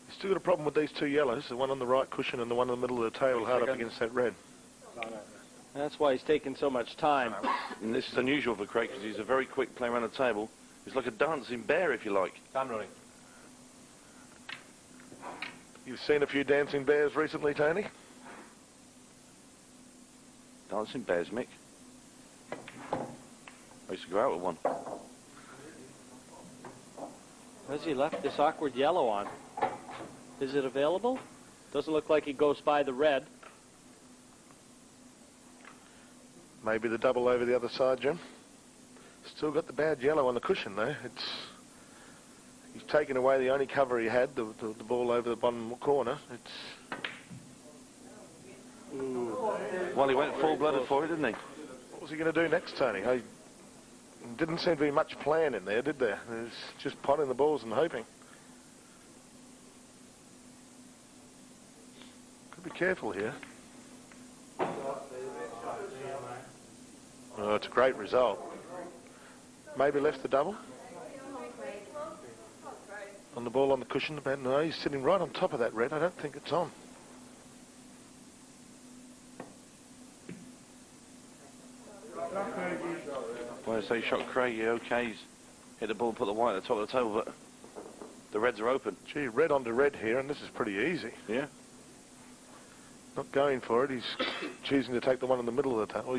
You've still got a problem with these two yellows, the one on the right cushion and the one in the middle of the table, hard up against that red. That's why he's taking so much time. And this is unusual for Craig because he's a very quick player around the table. He's like a dancing bear, if you like. Time running. You've seen a few dancing bears recently, Tony? Dancing bears, Mick. I used to go out with one. Has he left this awkward yellow on? Is it available? Doesn't look like he goes by the red. Maybe the double over the other side, Jim. Still got the bad yellow on the cushion, though. He's taken away the only cover he had, the ball over the bottom corner. Well, he went full-blooded for it, didn't he? What was he going to do next, Tony? Didn't seem to be much plan in there, did there? It was just potting the balls and hoping. Could be careful here. Oh, it's a great result. Maybe left the double. On the ball on the cushion. No, he's sitting right on top of that red. I don't think it's on. Well, I say shot Craig, okay, he's hit the ball, put the white at the top of the table, but the reds are open. Gee, red onto red here, and this is pretty easy. Yeah. Not going for it, he's choosing to take the one in the middle of the table.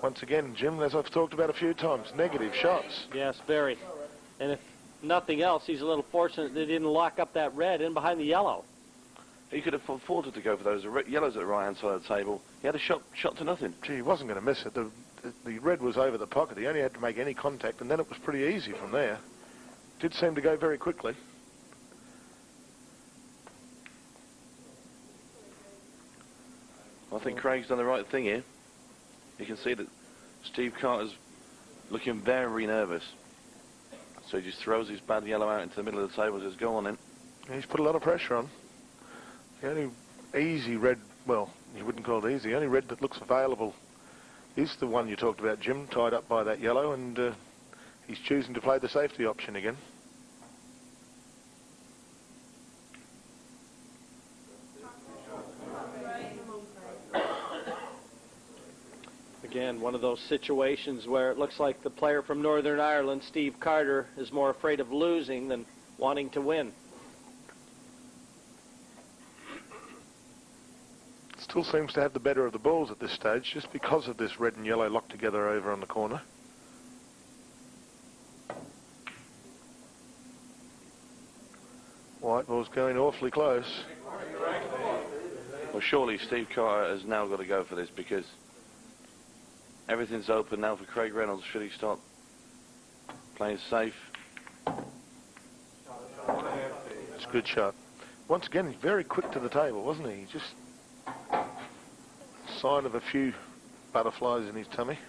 Once again, Jim, as I've talked about a few times, negative shots. Yes, very. And if nothing else, he's a little fortunate they didn't lock up that red in behind the yellow. He could have afforded to go for those yellows at the right-hand side of the table. He had a shot to nothing. Gee, he wasn't going to miss it. The red was over the pocket. He only had to make any contact, and then it was pretty easy from there. Did seem to go very quickly. I think Craig's done the right thing here. You can see that Steve Carter's looking very nervous. So he just throws his bad yellow out into the middle of the table and says, go on in. He's put a lot of pressure on. The only easy red, well, you wouldn't call it easy, the only red that looks available is the one you talked about, Jim, tied up by that yellow, and he's choosing to play the safety option again. Again, one of those situations where it looks like the player from Northern Ireland, Steve Carter, is more afraid of losing than wanting to win. Still seems to have the better of the balls at this stage, just because of this red and yellow locked together over on the corner. White ball's going awfully close. Well, surely Steve Carter has now got to go for this because everything's open now for Craig Reynolds. Should he start playing safe? It's a good shot. Once again, he's very quick to the table, wasn't he? Just sign of a few butterflies in his tummy.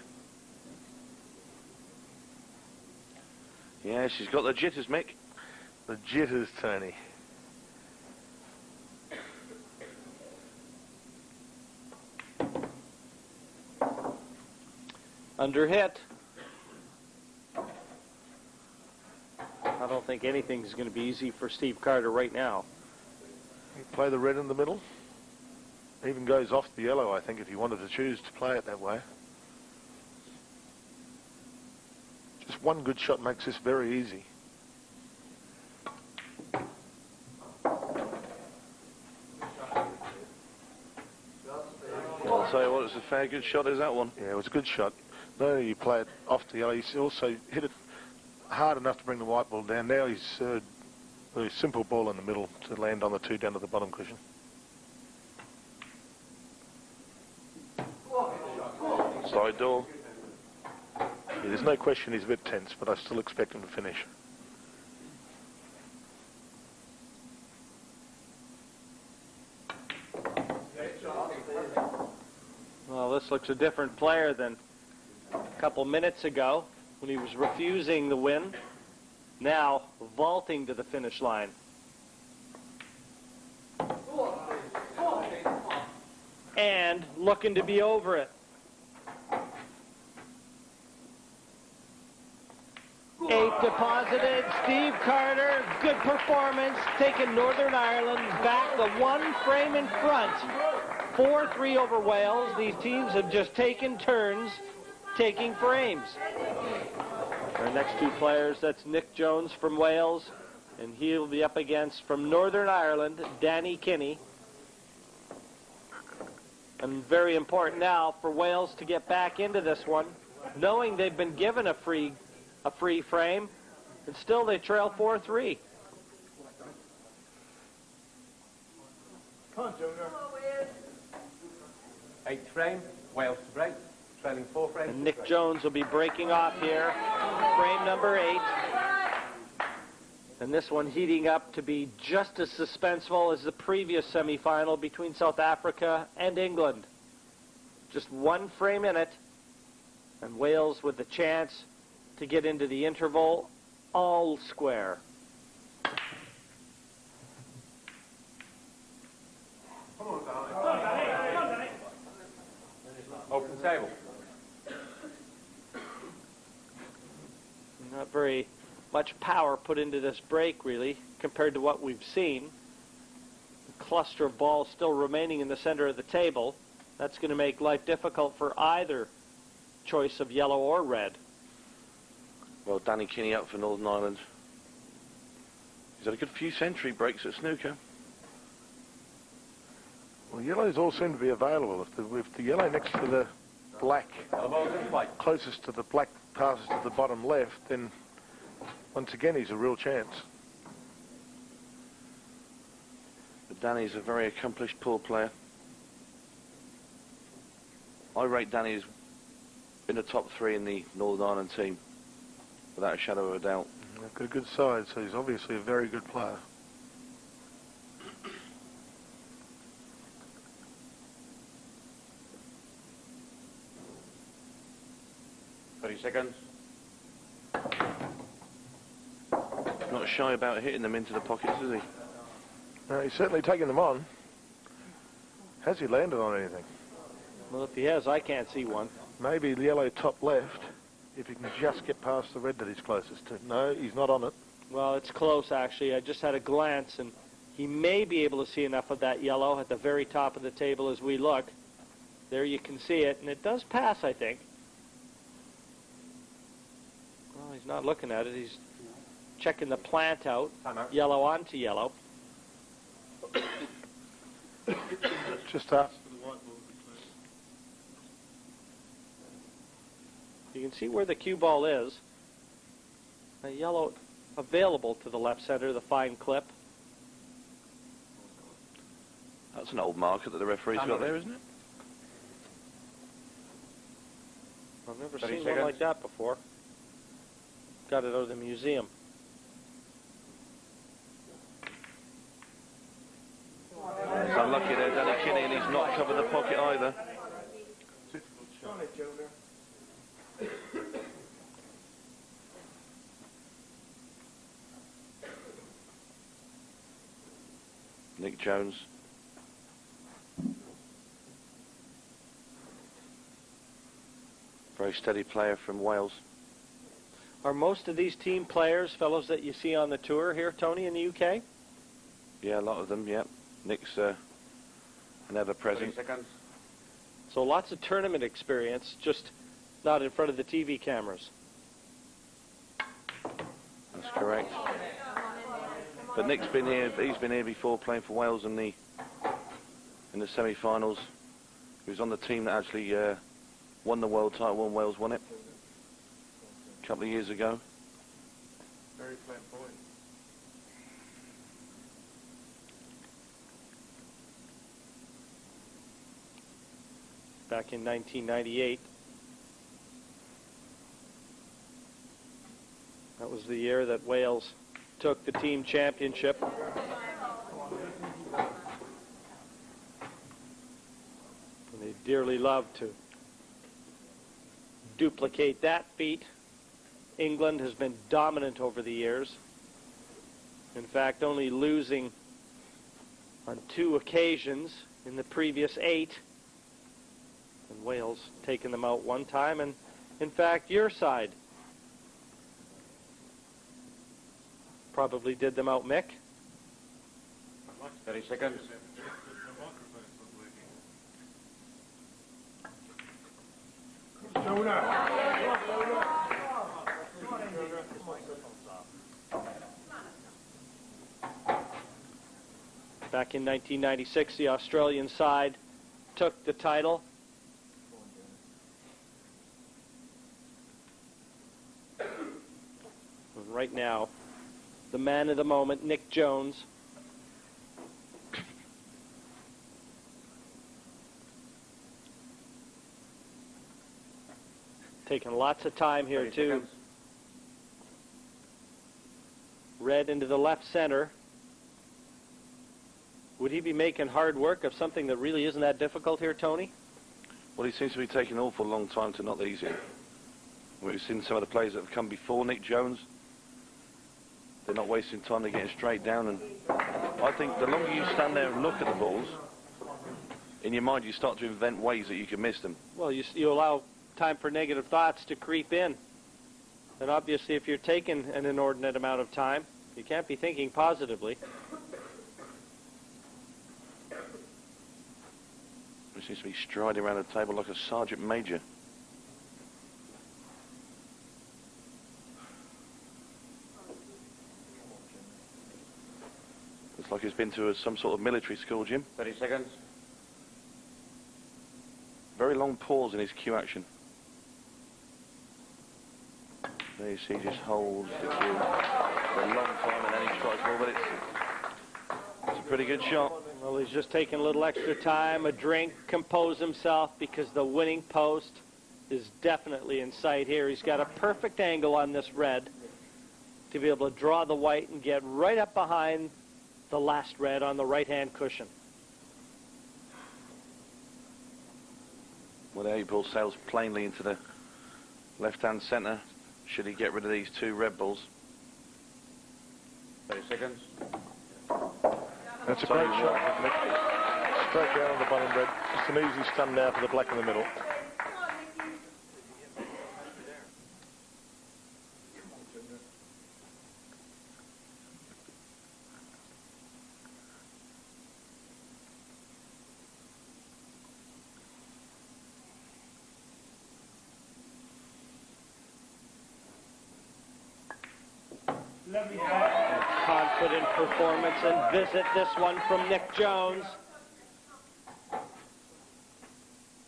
Yeah, she's got the jitters, Mick. The jitters, Tony. Under hit. I don't think anything's going to be easy for Steve Carter right now. You play the red in the middle. Even goes off the yellow, I think, if he wanted to choose to play it that way. Just one good shot makes this very easy. I'll tell you what, it's a fair good shot, is that one? Yeah, it was a good shot. Not only you play it off the yellow, he also hit it hard enough to bring the white ball down. Now he's a simple ball in the middle to land on the two down to the bottom cushion. Side door. Yeah, there's no question he's a bit tense, but I still expect him to finish. Well, this looks a different player than a couple minutes ago when he was refusing the win. Now vaulting to the finish line. And looking to be over it. 8 deposited. Steve Carter, good performance, taking Northern Ireland back the one frame in front. 4-3 over Wales. These teams have just taken turns taking frames. Our next two players, that's Nick Jones from Wales, and he'll be up against, from Northern Ireland, Danny Kinney. And very important now for Wales to get back into this one, knowing they've been given a free frame, and still they trail 4-3. Come on, Junior. 8th frame, Wales to break, trailing 4 frames. And Nick Jones will be breaking off here, frame number 8. And this one heating up to be just as suspenseful as the previous semifinal between South Africa and England. Just 1 frame in it, and Wales with the chance to get into the interval all square. Open table. Not very much power put into this break, really, compared to what we've seen. The cluster of balls still remaining in the center of the table. That's going to make life difficult for either choice of yellow or red. Well, Danny Kinney up for Northern Ireland. He's had a good few century breaks at snooker. Well, yellows all seem to be available. If the yellow next to the black, closest to the black, passes to the bottom left, then once again he's a real chance. But Danny's a very accomplished pool player. I rate Danny as in the top 3 in the Northern Ireland team, without a shadow of a doubt. They've got a good side, so he's obviously a very good player. 30 seconds. Not shy about hitting them into the pockets, is he? No, he's certainly taken them on. Has he landed on anything? Well, if he has, I can't see one. Maybe the yellow top left, if he can just get past the red that he's closest to. No, he's not on it. Well, it's close, actually. I just had a glance, and he may be able to see enough of that yellow at the very top of the table as we look. There you can see it, and it does pass, I think. Well, he's not looking at it. He's checking the plant out, yellow onto yellow. Just up. You can see where the cue ball is. The yellow available to the left center, the fine clip. That's an old marker that the referee's got there, isn't it? I've never seen one like that before. Got it out of the museum. He's unlucky there, Danny Kinney, and he's not covered the pocket either. Nick Jones. Very steady player from Wales. Are most of these team players fellows that you see on the tour here, Tony, in the UK? Yeah, a lot of them, yeah. Nick's an ever-present. So lots of tournament experience, just not in front of the TV cameras. That's correct. But Nick's been here, he's been here before playing for Wales in the semi-finals. He was on the team that actually won the world title when Wales won it a couple of years ago. Very flamboyant. Back in 1998. That was the year that Wales took the team championship. And they dearly love to duplicate that feat. England has been dominant over the years. In fact, only losing on 2 occasions in the previous 8. And Wales taking them out 1 time. And in fact, your side probably did them out, Mick. 30 seconds. Back in 1996, the Australian side took the title. Right now, the man of the moment, Nick Jones. Taking lots of time here, too. Red into the left center. Would he be making hard work of something that really isn't that difficult here, Tony? Well, he seems to be taking an awful long time to knock these in. We've seen some of the players that have come before Nick Jones. They're not wasting time, they're getting straight down, and I think the longer you stand there and look at the balls, in your mind you start to invent ways that you can miss them. Well, you allow time for negative thoughts to creep in. And obviously if you're taking an inordinate amount of time, you can't be thinking positively. He seems to be striding around the table like a sergeant major. Looks like he's been to some sort of military school, Jim. 30 seconds. Very long pause in his cue action. There you see, he just holds the cue for a long time and then he strikes ball, but it's a pretty good shot. Well, he's just taking a little extra time, a drink, compose himself, because the winning post is definitely in sight here. He's got a perfect angle on this red to be able to draw the white and get right up behind the last red on the right-hand cushion. Well, the 8-ball sails plainly into the left-hand centre. Should he get rid of these two red balls? 30 seconds. That's a great shot, Nick. Straight down on the bottom red. Just an easy stun now for the black in the middle. Confident performance and visit this one from Nick Jones.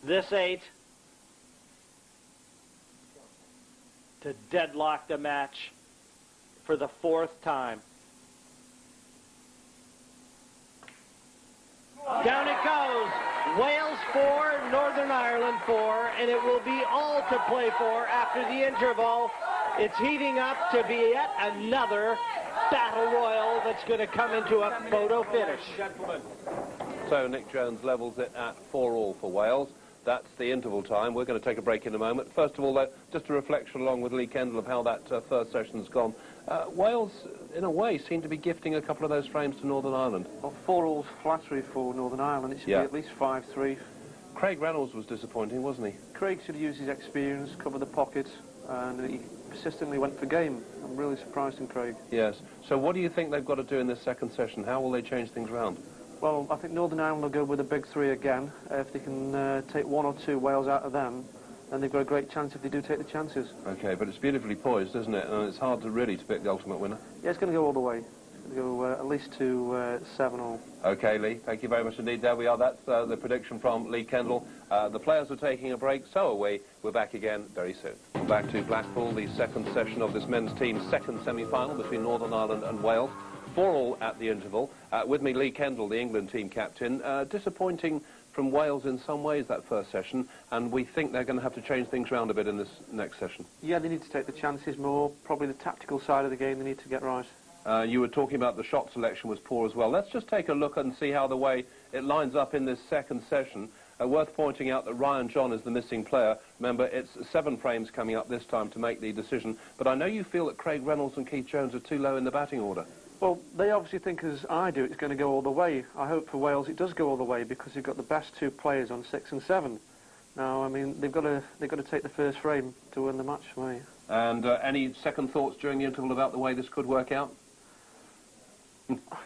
This 8 to deadlock the match for the 4th time. Down it goes. Wales 4, Northern Ireland 4, and it will be all to play for after the interval. It's heating up to be yet another battle royal that's going to come into a photo finish. So Nick Jones levels it at 4-all for Wales. That's the interval time. We're going to take a break in a moment. First of all, though, just a reflection along with Lee Kendall of how that first session's gone. Wales, in a way, seem to be gifting a couple of those frames to Northern Ireland. Well, 4-all's flattery for Northern Ireland. It should be at least 5-3. Craig Reynolds was disappointing, wasn't he? Craig should use his experience, cover the pocket, and he persistently went for game. I'm really surprised in Craig. Yes. So what do you think they've got to do in this second session? How will they change things around? Well, I think Northern Ireland will go with a big 3 again. If they can take 1 or 2 Wales out of them, then they've got a great chance if they do take the chances. OK, but it's beautifully poised, isn't it? And it's hard to really to pick the ultimate winner. Yeah, it's going to go all the way. It's going to go at least to 7-all. OK, Lee, thank you very much indeed. There we are. That's the prediction from Lee Kendall. The players are taking a break, so are we. We're back again very soon. We're back to Blackpool, the second session of this men's team's second semi-final between Northern Ireland and Wales. 4-all at the interval. With me, Lee Kendall, the England team captain. Disappointing from Wales in some ways, that first session, and we think they're going to have to change things around a bit in this next session. Yeah, they need to take the chances more. Probably the tactical side of the game they need to get right. You were talking about the shot selection was poor as well. Let's just take a look and see how the way it lines up in this second session. Worth pointing out that Ryan John is the missing player. Remember, it's 7 frames coming up this time to make the decision. But I know you feel that Craig Reynolds and Keith Jones are too low in the batting order. Well, they obviously think, as I do, it's going to go all the way. I hope for Wales it does go all the way because you've got the best 2 players on 6 and 7. Now, I mean, they've got to take the first frame to win the match for me. And any second thoughts during the interval about the way this could work out?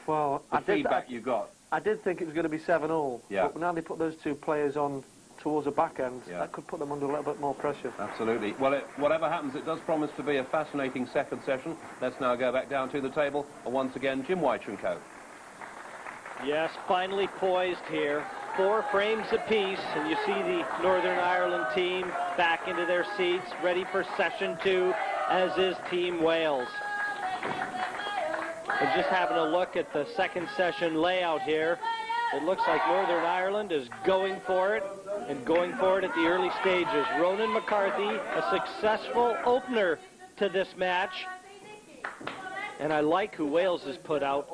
Well, the feedback you got. I did think it was going to be 7-all. Yeah. But now they put those 2 players on towards the back end, yeah, that could put them under a little bit more pressure. Absolutely. Well, whatever happens, it does promise to be a fascinating second session. Let's now go back down to the table. And once again, Jim White and co. Yes, finally poised here. 4 frames apiece, and you see the Northern Ireland team back into their seats, ready for session 2, as is Team Wales. And just having a look at the second session layout here, it looks like Northern Ireland is going for it, and going for it at the early stages. Ronan McCarthy, a successful opener to this match. And I like who Wales has put out,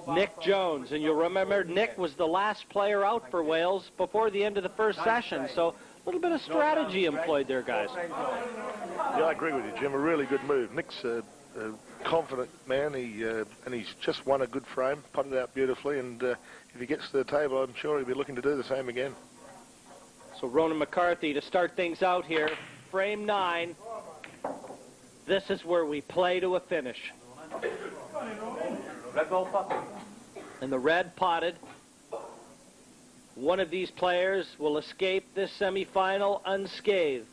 Nick Jones. And you'll remember Nick was the last player out for Wales before the end of the first session. So a little bit of strategy employed there, guys. Yeah, I agree with you, Jim. A really good move. Nick's a confident man. And he's just won a good frame, putted it out beautifully. And if he gets to the table, I'm sure he'll be looking to do the same again. So Ronan McCarthy to start things out here. Frame 9. This is where we play to a finish. And the red potted. One of these players will escape this semifinal unscathed.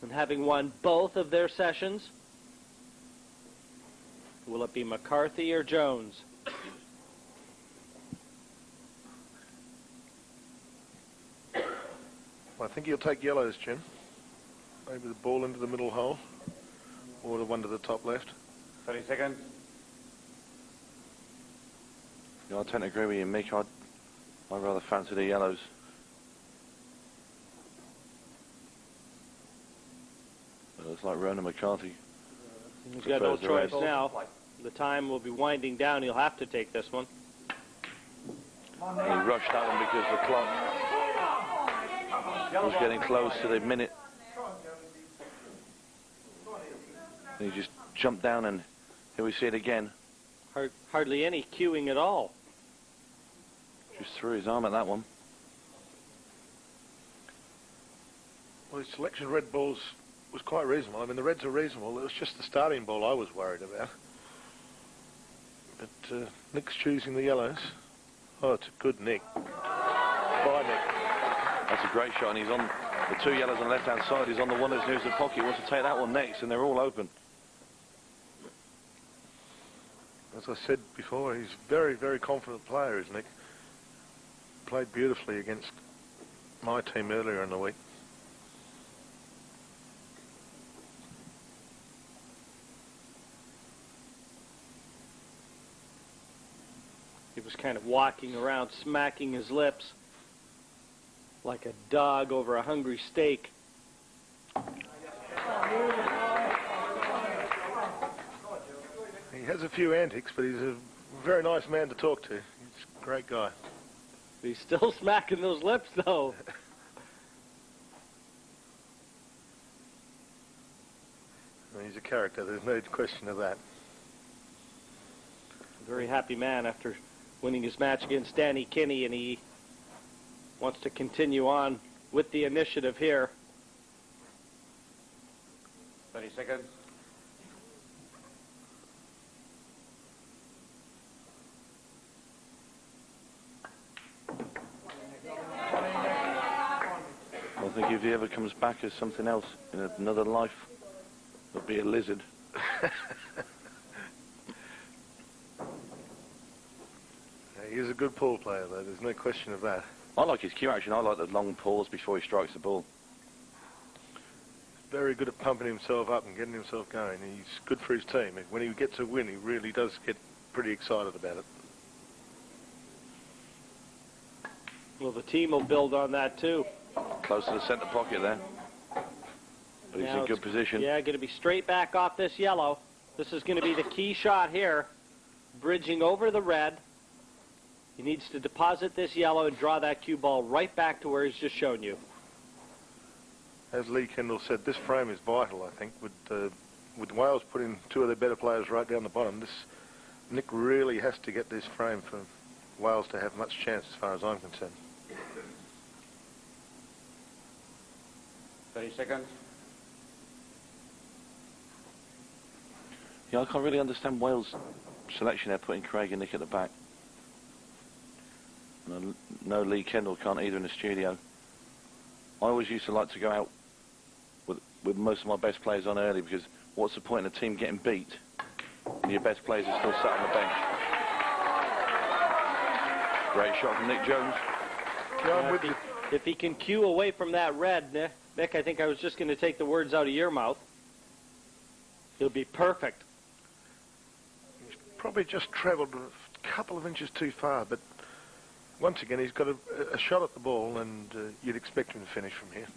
And having won both of their sessions, will it be McCarthy or Jones? Well, I think he'll take yellows, Jim. Maybe the ball into the middle hole, or the one to the top left. 30 seconds. Yeah, I tend to agree with you, Mick. I'd rather fancy the yellows. It looks like Ronan McCarthy. He's got no choice now. The time will be winding down. He'll have to take this one. And he rushed that one because the clock was getting close to the minute. And he just jumped down, and here we see it again. Hardly any cueing at all. Just threw his arm at that one. Well, his selection of red balls was quite reasonable. I mean, the reds are reasonable. It was just the starting ball I was worried about. But Nick's choosing the yellows. Oh, it's a good Nick. Bye, Nick. That's a great shot, and he's on the 2 yellows on the left-hand side. He's on the one that's nearest the pocket. He wants to take that one next, and they're all open. As I said before, he's a very, very confident player, is Nick. Played beautifully against my team earlier in the week. He was kind of walking around, smacking his lips like a dog over a hungry steak. He has a few antics, but he's a very nice man to talk to. He's a great guy. He's still smacking those lips, though. He's a character, there's no question of that. A very happy man after winning his match against Danny Kinney, and he wants to continue on with the initiative here. 30 seconds. I think if he ever comes back as something else in another life, it'll be a lizard. He is a good pool player, though. There's no question of that. I like his cue action. I like the long pause before he strikes the ball. Very good at pumping himself up and getting himself going. He's good for his team. When he gets a win, he really does get pretty excited about it. Well, the team will build on that, too. Close to the centre pocket there. But he's in good position. Yeah, going to be straight back off this yellow. This is going to be the key shot here. Bridging over the red. He needs to deposit this yellow and draw that cue ball right back to where he's just shown you. As Lee Kendall said, this frame is vital, I think. With Wales putting 2 of their better players right down the bottom, Nick really has to get this frame for Wales to have much chance as far as I'm concerned. 30 seconds. Yeah, I can't really understand Wales' selection there, putting Craig and Nick at the back. No, Lee Kendall can't either in the studio. I always used to like to go out with most of my best players on early, because what's the point in a team getting beat and your best players are still sat on the bench? Great shot from Nick Jones. Yeah, I'm with you. If he can cue away from that red, Nick, I think I was just going to take the words out of your mouth. He'll be perfect. He's probably just travelled a couple of inches too far, but once again, he's got a shot at the ball, and you'd expect him to finish from here.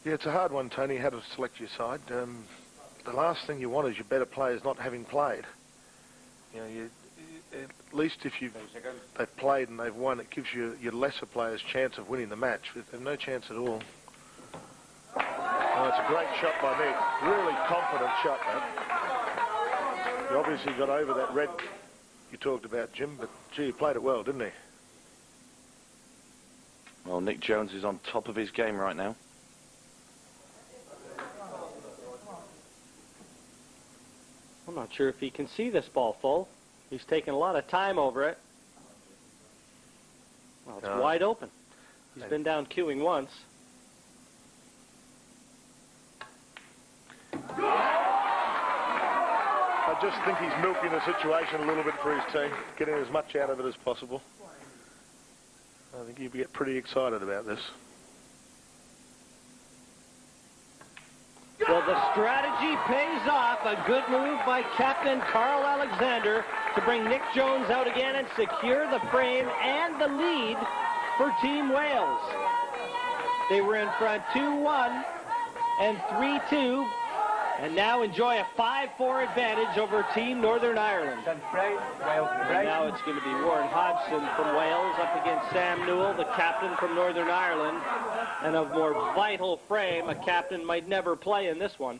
Yeah, it's a hard one, Tony, how to select your side. The last thing you want is your better players not having played. You know, at least if they've played and they've won, it gives your lesser players chance of winning the match. If they've no chance at all. Oh, it's a great shot by Nick. Really confident shot, that. He obviously got over that red you talked about, Jim, but gee, he played it well, didn't he? Well, Nick Jones is on top of his game right now. I'm not sure if he can see this ball full. He's taking a lot of time over it. Well, it's wide open. He's been down cueing once. I just think he's milking the situation a little bit for his team, getting as much out of it as possible. I think he'd get pretty excited about this. Well, the strategy pays off. A good move by Captain Carl Alexander to bring Nick Jones out again and secure the frame and the lead for Team Wales. They were in front 2-1 and 3-2, and now enjoy a 5-4 advantage over Team Northern Ireland. And now it's going to be Warren Hodgson from Wales up against Sam Newell, the captain from Northern Ireland. And a more vital frame, a captain might never play in this one.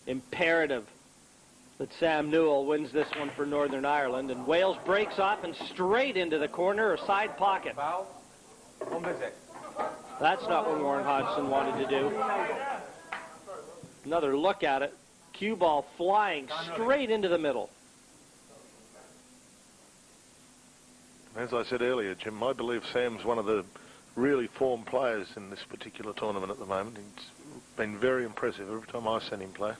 Imperative that Sam Newell wins this one for Northern Ireland. And Wales breaks off and straight into the corner or side pocket. That's not what Warren Hodgson wanted to do. Another look at it. Cue ball flying straight into the middle. As I said earlier, Jim, I believe Sam's one of the really formed players in this particular tournament at the moment. He's been very impressive every time I've seen him play.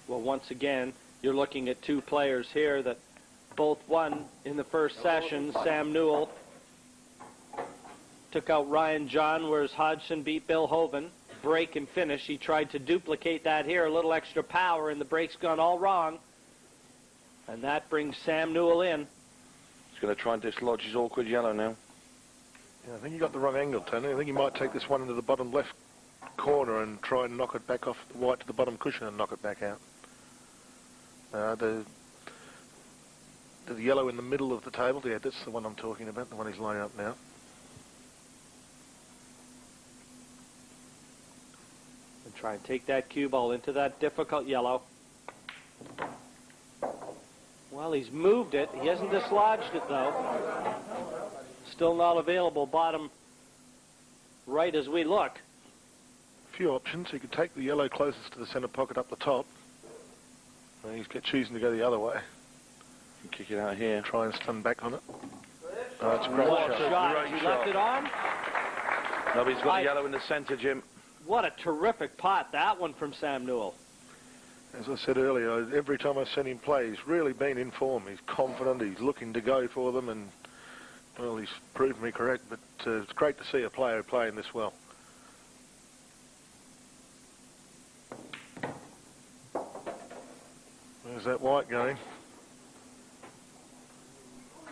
Well, once again, you're looking at two players here that both won in the first session. Sam Newell took out Ryan John, whereas Hodgson beat Bill Hovan. Break and finish. He tried to duplicate that here. A little extra power, and the break's gone all wrong. And that brings Sam Newell in. He's going to try and dislodge his awkward yellow now. Yeah, I think you got the wrong angle, Tony. I think you might take this one into the bottom left corner and try and knock it back off the white to the bottom cushion and knock it back out. The yellow in the middle of the table, yeah, that's the one I'm talking about, the one he's laying up now. And try and take that cue ball into that difficult yellow. Well, he's moved it. He hasn't dislodged it, though. Still not available bottom right as we look. A few options. He could take the yellow closest to the centre pocket up the top. And he's choosing to go the other way. Kick it out here. Try and stun back on it. Oh, it's a great What shot. a shot. Great He shot. left it on. No, but he's got the yellow in the centre, Jim. What a terrific pot, that one from Sam Newell. As I said earlier, every time I've seen him play, he's really been in form. He's confident, he's looking to go for them, and, well, he's proved me correct, but it's great to see a player playing this well. Where's that white going?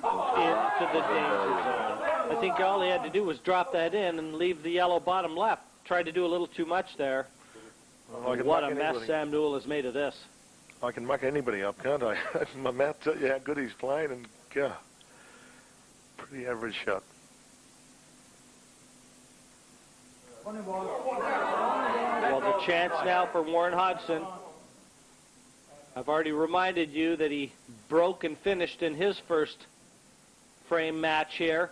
Into the danger zone. I think all he had to do was drop that in and leave the yellow bottom left. Tried to do a little too much there. Well, What a mess Sam Newell has made of this. I can muck anybody up, can't I? My mouth tells you how good he's playing, and God, pretty average shot. Well, the chance now for Warren Hodgson. I've already reminded you that he broke and finished in his first frame match here.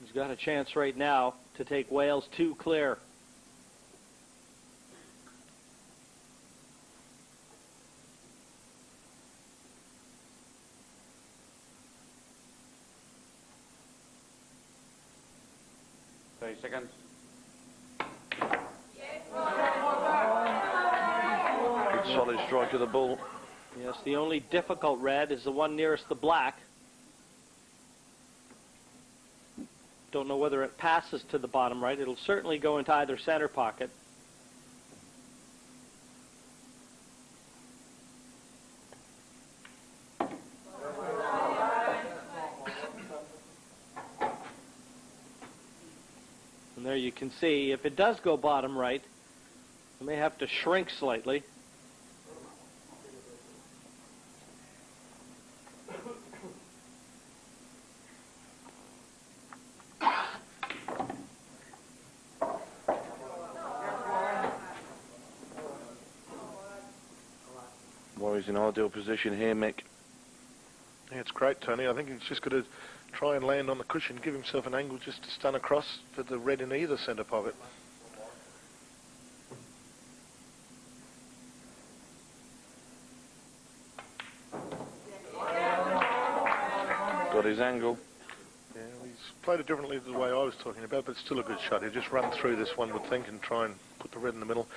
He's got a chance right now to take Wales 2 clear. solid strike of the ball. Yes, the only difficult red is the one nearest the black. Don't know whether it passes to the bottom right. It'll certainly go into either center pocket. And there you can see, if it does go bottom right, it may have to shrink slightly. Warriors in ideal position here, Mick. Yeah, it's great, Tony. I think he's just got to try and land on the cushion, give himself an angle just to stun across for the red in either centre pocket. Got his angle. Yeah, he's played it differently to the way I was talking about, but it's still a good shot. He'll just run through this, one would think, and try and put the red in the middle.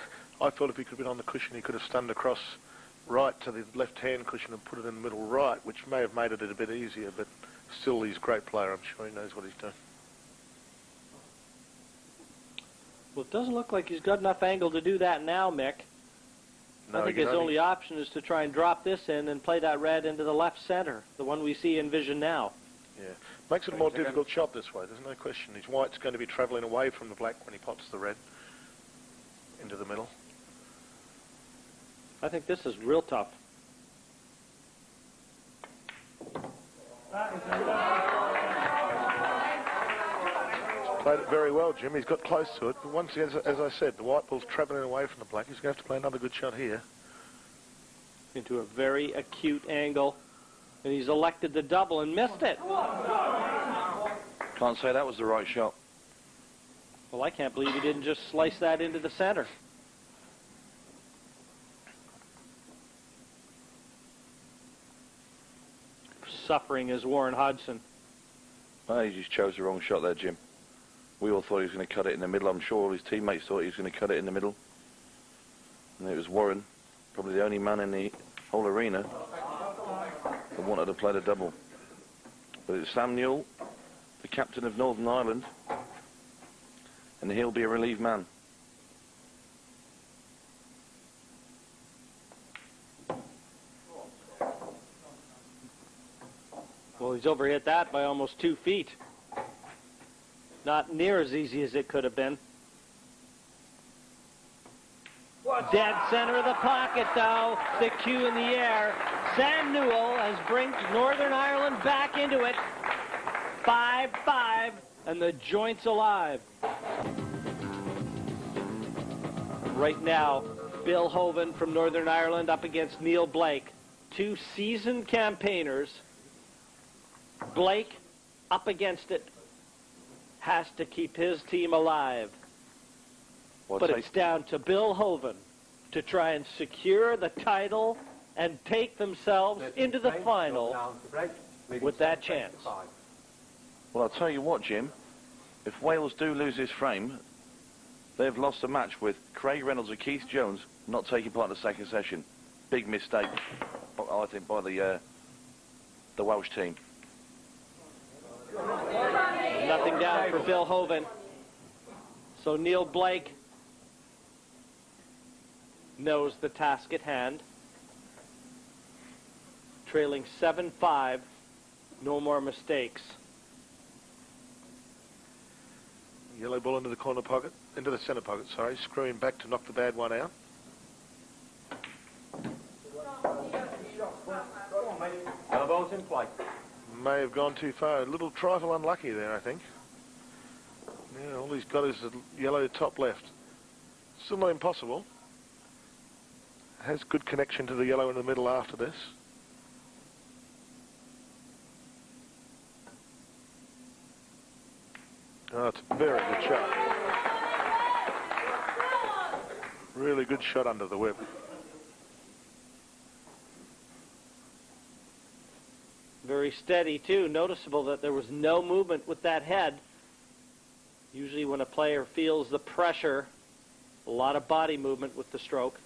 I felt if he could have been on the cushion, he could have stunned across right to the left-hand cushion and put it in the middle right, which may have made it a bit easier, but still he's a great player. I'm sure he knows what he's doing. Well, it doesn't look like he's got enough angle to do that now, Mick. No, I think his only option is to try and drop this in and play that red into the left center, the one we see in vision now. Yeah, makes it a more difficult shot this way, there's no question. His white's going to be travelling away from the black when he pops the red into the middle. I think this is real tough. Played it very well, Jim. He's got close to it, but once again, as I said, the white ball's travelling away from the black. He's going to have to play another good shot here. Into a very acute angle, and he's elected the double and missed it. Can't say that was the right shot. Well, I can't believe he didn't just slice that into the center. Suffering is Warren Hodgson. Oh, he just chose the wrong shot there, Jim. We all thought he was going to cut it in the middle. I'm sure all his teammates thought he was going to cut it in the middle. And it was Warren, probably the only man in the whole arena that wanted to play the double. But it's Sam Newell, the captain of Northern Ireland, and he'll be a relieved man. Well, he's overhit that by almost 2 feet. Not near as easy as it could have been. Dead center of the pocket, though. The cue in the air. Sam Newell has brought Northern Ireland back into it. 5-5, and the joint's alive. Right now, Bill Hovan from Northern Ireland up against Neil Blake. 2 seasoned campaigners. Blake up against it. Has to keep his team alive. But it's down to Bill Hovan to try and secure the title and take themselves into the final with that chance. Well, I'll tell you what, Jim. If Wales do lose this frame, they've lost a match with Craig Reynolds and Keith Jones not taking part in the second session. Big mistake, I think, by the Welsh team. Nothing down for Bill Hovan. So Neil Blake knows the task at hand. Trailing 7-5. No more mistakes. Yellow ball into the corner pocket, into the centre pocket, sorry. Screwing back to knock the bad one out. Yellow ball's in play. May have gone too far. A little trifle unlucky there, I think. Yeah, all he's got is the yellow top left. Still not impossible. Has good connection to the yellow in the middle after this. Oh, it's a very good shot. Really good shot under the whip. Very steady, too. Noticeable that there was no movement with that head. Usually when a player feels the pressure, a lot of body movement with the stroke.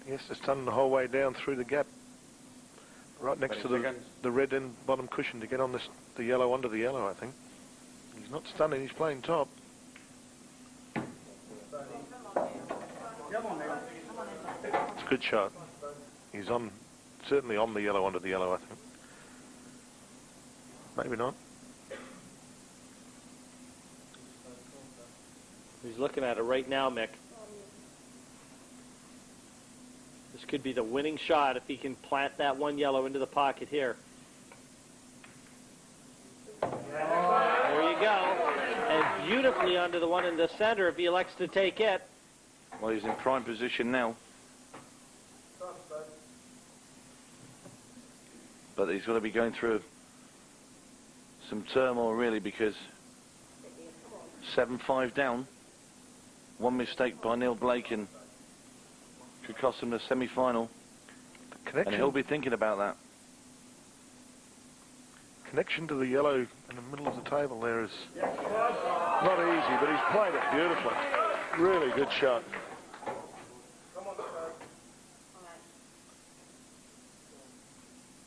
He has to stun the whole way down through the gap, right next to the red end bottom cushion to get on the yellow onto the yellow, I think. He's not stunning, he's playing top. It's a good shot. He's certainly on the yellow onto the yellow, I think. Maybe not. He's looking at it right now, Mick. This could be the winning shot if he can plant that one yellow into the pocket here. There you go. And beautifully onto the one in the center if he elects to take it. Well, he's in prime position now. But he's got to be going through some turmoil, really, because 7-5 down. One mistake by Neil Blake and could cost him the semi-final. And he'll be thinking about that. Connection to the yellow in the middle of the table there is not easy, but he's played it beautifully. Really good shot.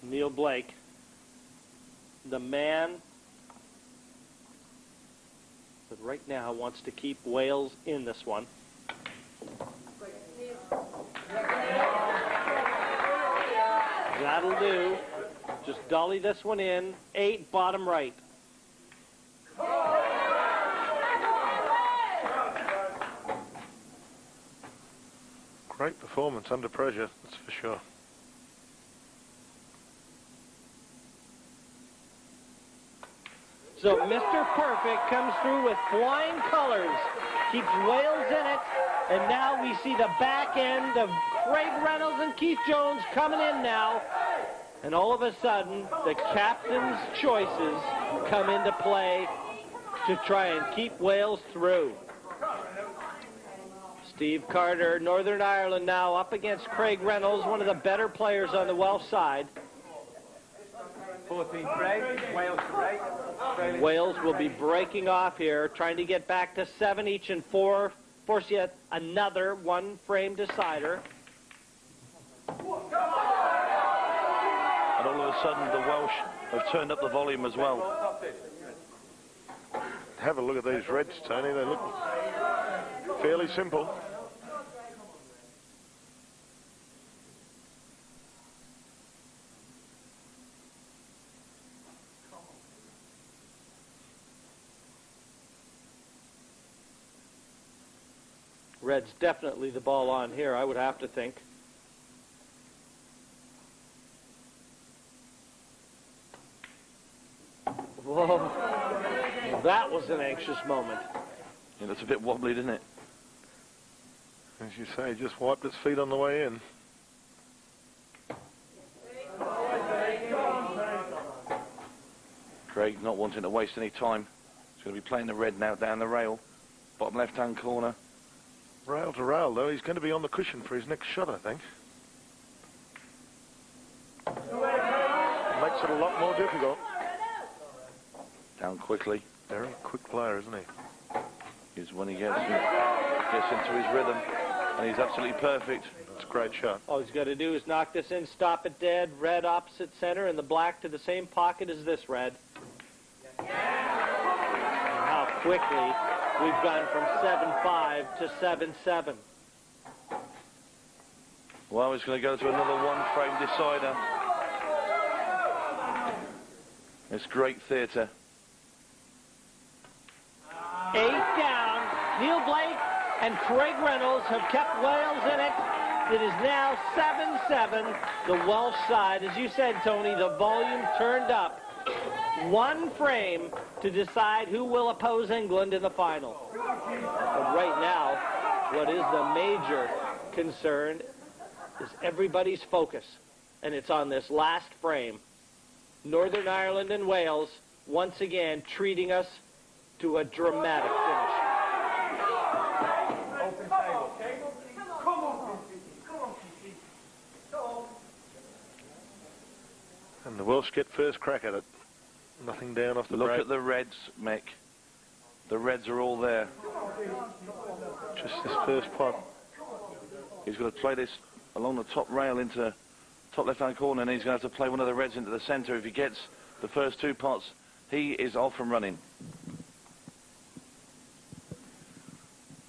Neil Blake, the man that right now wants to keep Wales in this one. That'll do. Just dolly this one in. 8, bottom right. Great performance under pressure, that's for sure. So Mr. Perfect comes through with flying colors, keeps Wales in it, and now we see the back end of Craig Reynolds and Keith Jones coming in now. And all of a sudden, the captain's choices come into play to try and keep Wales through. Steve Carter, Northern Ireland now up against Craig Reynolds, one of the better players on the Welsh side. 14 Craig, Wales break. Wales will be breaking off here, trying to get back to 7 each and 4. Force yet another one-frame decider. And all of a sudden, the Welsh have turned up the volume as well. Have a look at these reds, Tony. They look fairly simple. Red's definitely the ball on here, I would have to think. Whoa. That was an anxious moment. Yeah, that's a bit wobbly, isn't it? As you say, just wiped its feet on the way in. Craig not wanting to waste any time. He's going to be playing the red now down the rail. Bottom left-hand corner. Rail to rail, though. He's going to be on the cushion for his next shot, I think. Makes it a lot more difficult. Down quickly. Very quick player, isn't he? Is when he gets into his rhythm. And he's absolutely perfect. It's a great shot. All he's got to do is knock this in, stop it dead, red opposite center, and the black to the same pocket as this red. And how quickly we've gone from 7-5 to 7-7. Well, he's going to go to another one-frame decider. It's great theatre. 8 down. Neil Blake and Craig Reynolds have kept Wales in it. It is now 7-7. The Welsh side, as you said, Tony, the volume turned up. One frame to decide who will oppose England in the final. But right now, what is the major concern is everybody's focus, and it's on this last frame. Northern Ireland and Wales, once again, treating us to a dramatic finish. And the Welsh get first crack at it. Nothing down off the break. Look at the reds, Mick. The reds are all there. Just this first pot. He's going to play this along the top rail into top left-hand corner, and he's going to have to play one of the reds into the centre. If he gets the first two pots, he is off and running.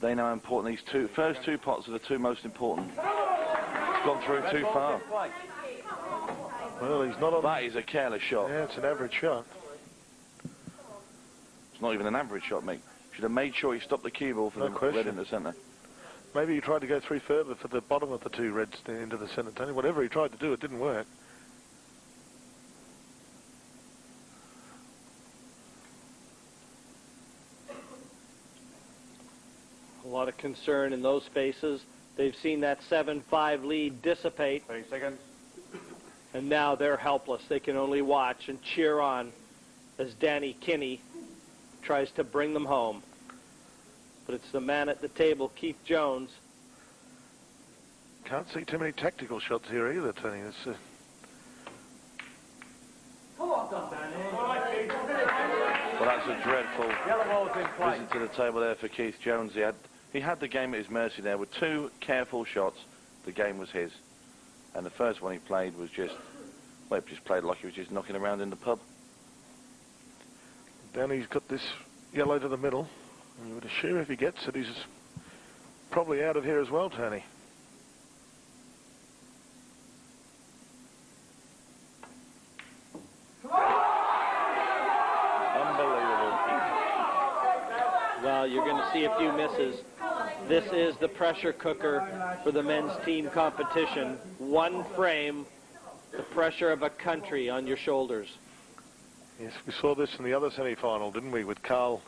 They know how important these first two pots are the two most important. He's gone through too far. Well, he's not on... That is a careless shot. Yeah, it's an average shot. It's not even an average shot, mate. Should have made sure he stopped the cue ball for the red in the centre. Maybe he tried to go through further for the bottom of the two reds into the centre, Tony. Whatever he tried to do, it didn't work. A lot of concern in those spaces. They've seen that 7-5 lead dissipate. 30 seconds. And now they're helpless. They can only watch and cheer on as Danny Kinney tries to bring them home. But it's the man at the table, Keith Jones. Can't see too many tactical shots here either, Tony. It's, Well, that's a dreadful visit to the table there for Keith Jones. He had the game at his mercy there. With two careful shots, the game was his. And the first one he played was just, well, he just played like he was just knocking around in the pub. Danny's got this yellow to the middle. You would assume if he gets it, he's probably out of here as well, Tony. Unbelievable. Well, you're going to see a few misses. This is the pressure cooker for the men's team competition. One frame, the pressure of a country on your shoulders. Yes, we saw this in the other semi-final, didn't we, with Carl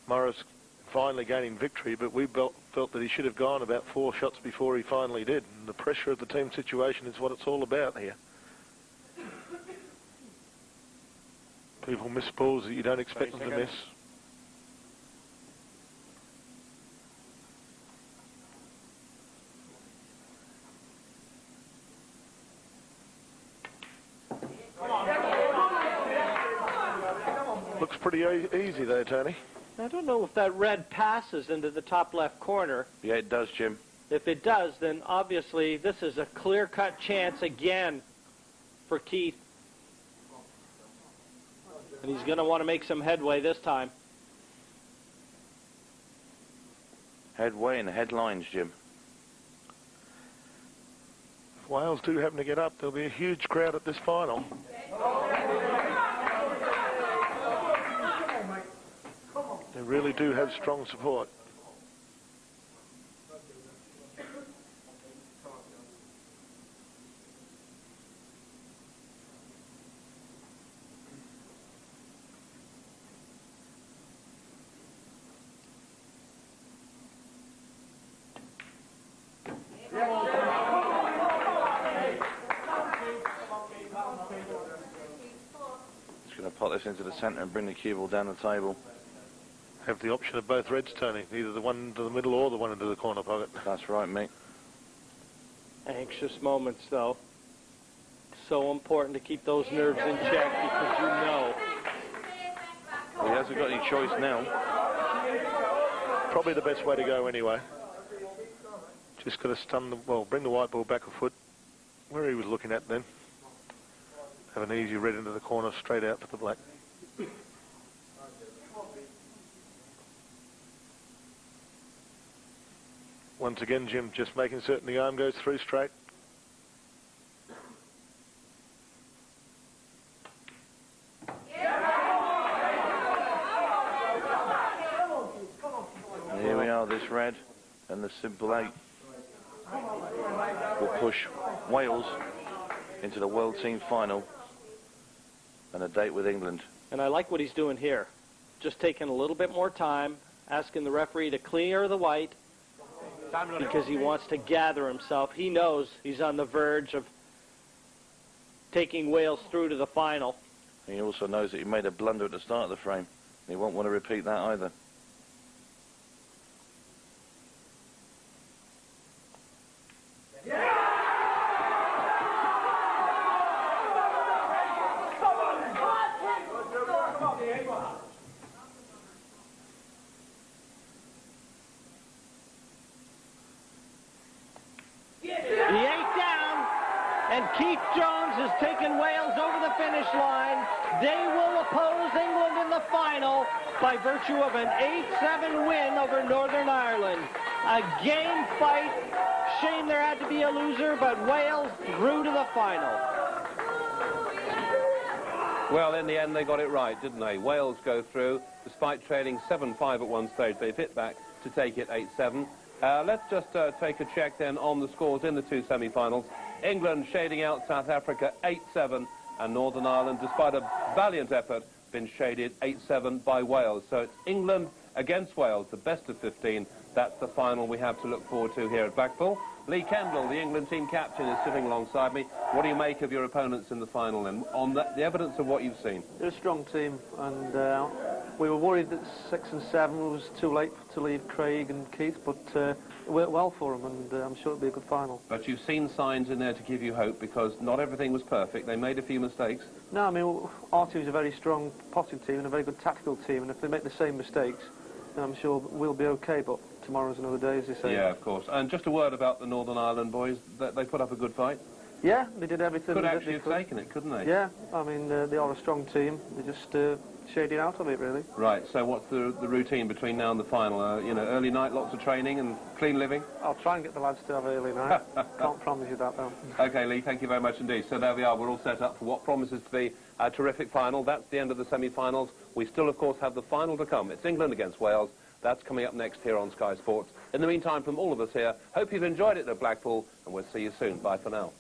Morris finally gaining victory, but we felt that he should have gone about 4 shots before he finally did. And the pressure of the team situation is what it's all about here. People miss balls that you don't expect them to miss. Looks pretty easy though, Tony. I don't know if that red passes into the top left corner. Yeah, it does, Jim. If it does, then obviously this is a clear-cut chance again for Keith. And he's going to want to make some headway this time. Headway and headlines, Jim. If Wales do happen to get up, there'll be a huge crowd at this final. They really do have strong support. Just going to pot this into the centre and bring the cue ball down the table. Have the option of both reds, Tony. Either the one into the middle or the one into the corner pocket. That's right, mate. Anxious moments, though. So important to keep those nerves in check because you know. Well, he hasn't got any choice now. Probably the best way to go anyway. Just got to stun the, well, bring the white ball back a foot where he was looking at then. Have an easy red into the corner, straight out for the black. Once again, Jim, just making certain the arm goes through straight. Here we are, this red and the simple 8 will push Wales into the World Team Final and a date with England. And I like what he's doing here. Just taking a little bit more time, asking the referee to clear the white because he wants to gather himself. He knows he's on the verge of taking Wales through to the final. He also knows that he made a blunder at the start of the frame. He won't want to repeat that either. And Keith Jones has taken Wales over the finish line. They will oppose England in the final by virtue of an 8-7 win over Northern Ireland. A game fight. Shame there had to be a loser, but Wales grew to the final. Well, in the end, they got it right, didn't they? Wales go through. Despite trailing 7-5 at one stage, they've hit back to take it 8-7. Let's just take a check then on the scores in the two semi-finals. England shading out South Africa 8-7, and Northern Ireland, despite a valiant effort, been shaded 8-7 by Wales. So it's England against Wales, the best of 15. That's the final we have to look forward to here at Blackpool. Lee Kendall, the England team captain, is sitting alongside me. What do you make of your opponents in the final, and on the evidence of what you've seen? They're a strong team, and we were worried that 6 and 7 was too late to leave Craig and Keith, but it worked well for them, and I'm sure it'll be a good final. But you've seen signs in there to give you hope, because not everything was perfect. They made a few mistakes. No, I mean, our team's a very strong potting team and a very good tactical team, and if they make the same mistakes, then I'm sure we'll be okay, but tomorrow's another day, as they say. Yeah, of course. And just a word about the Northern Ireland boys. They put up a good fight. Yeah, they did everything. Could actually have taken it, couldn't they? Yeah, I mean, they are a strong team. They just shaded out of it, really. Right, so what's the routine between now and the final? You know, early night, lots of training and clean living? I'll try and get the lads to have early night. Can't promise you that, though. OK, Lee, thank you very much indeed. So there we are. We're all set up for what promises to be a terrific final. That's the end of the semi-finals. We still, of course, have the final to come. It's England against Wales. That's coming up next here on Sky Sports. In the meantime, from all of us here, hope you've enjoyed it at Blackpool, and we'll see you soon. Bye for now.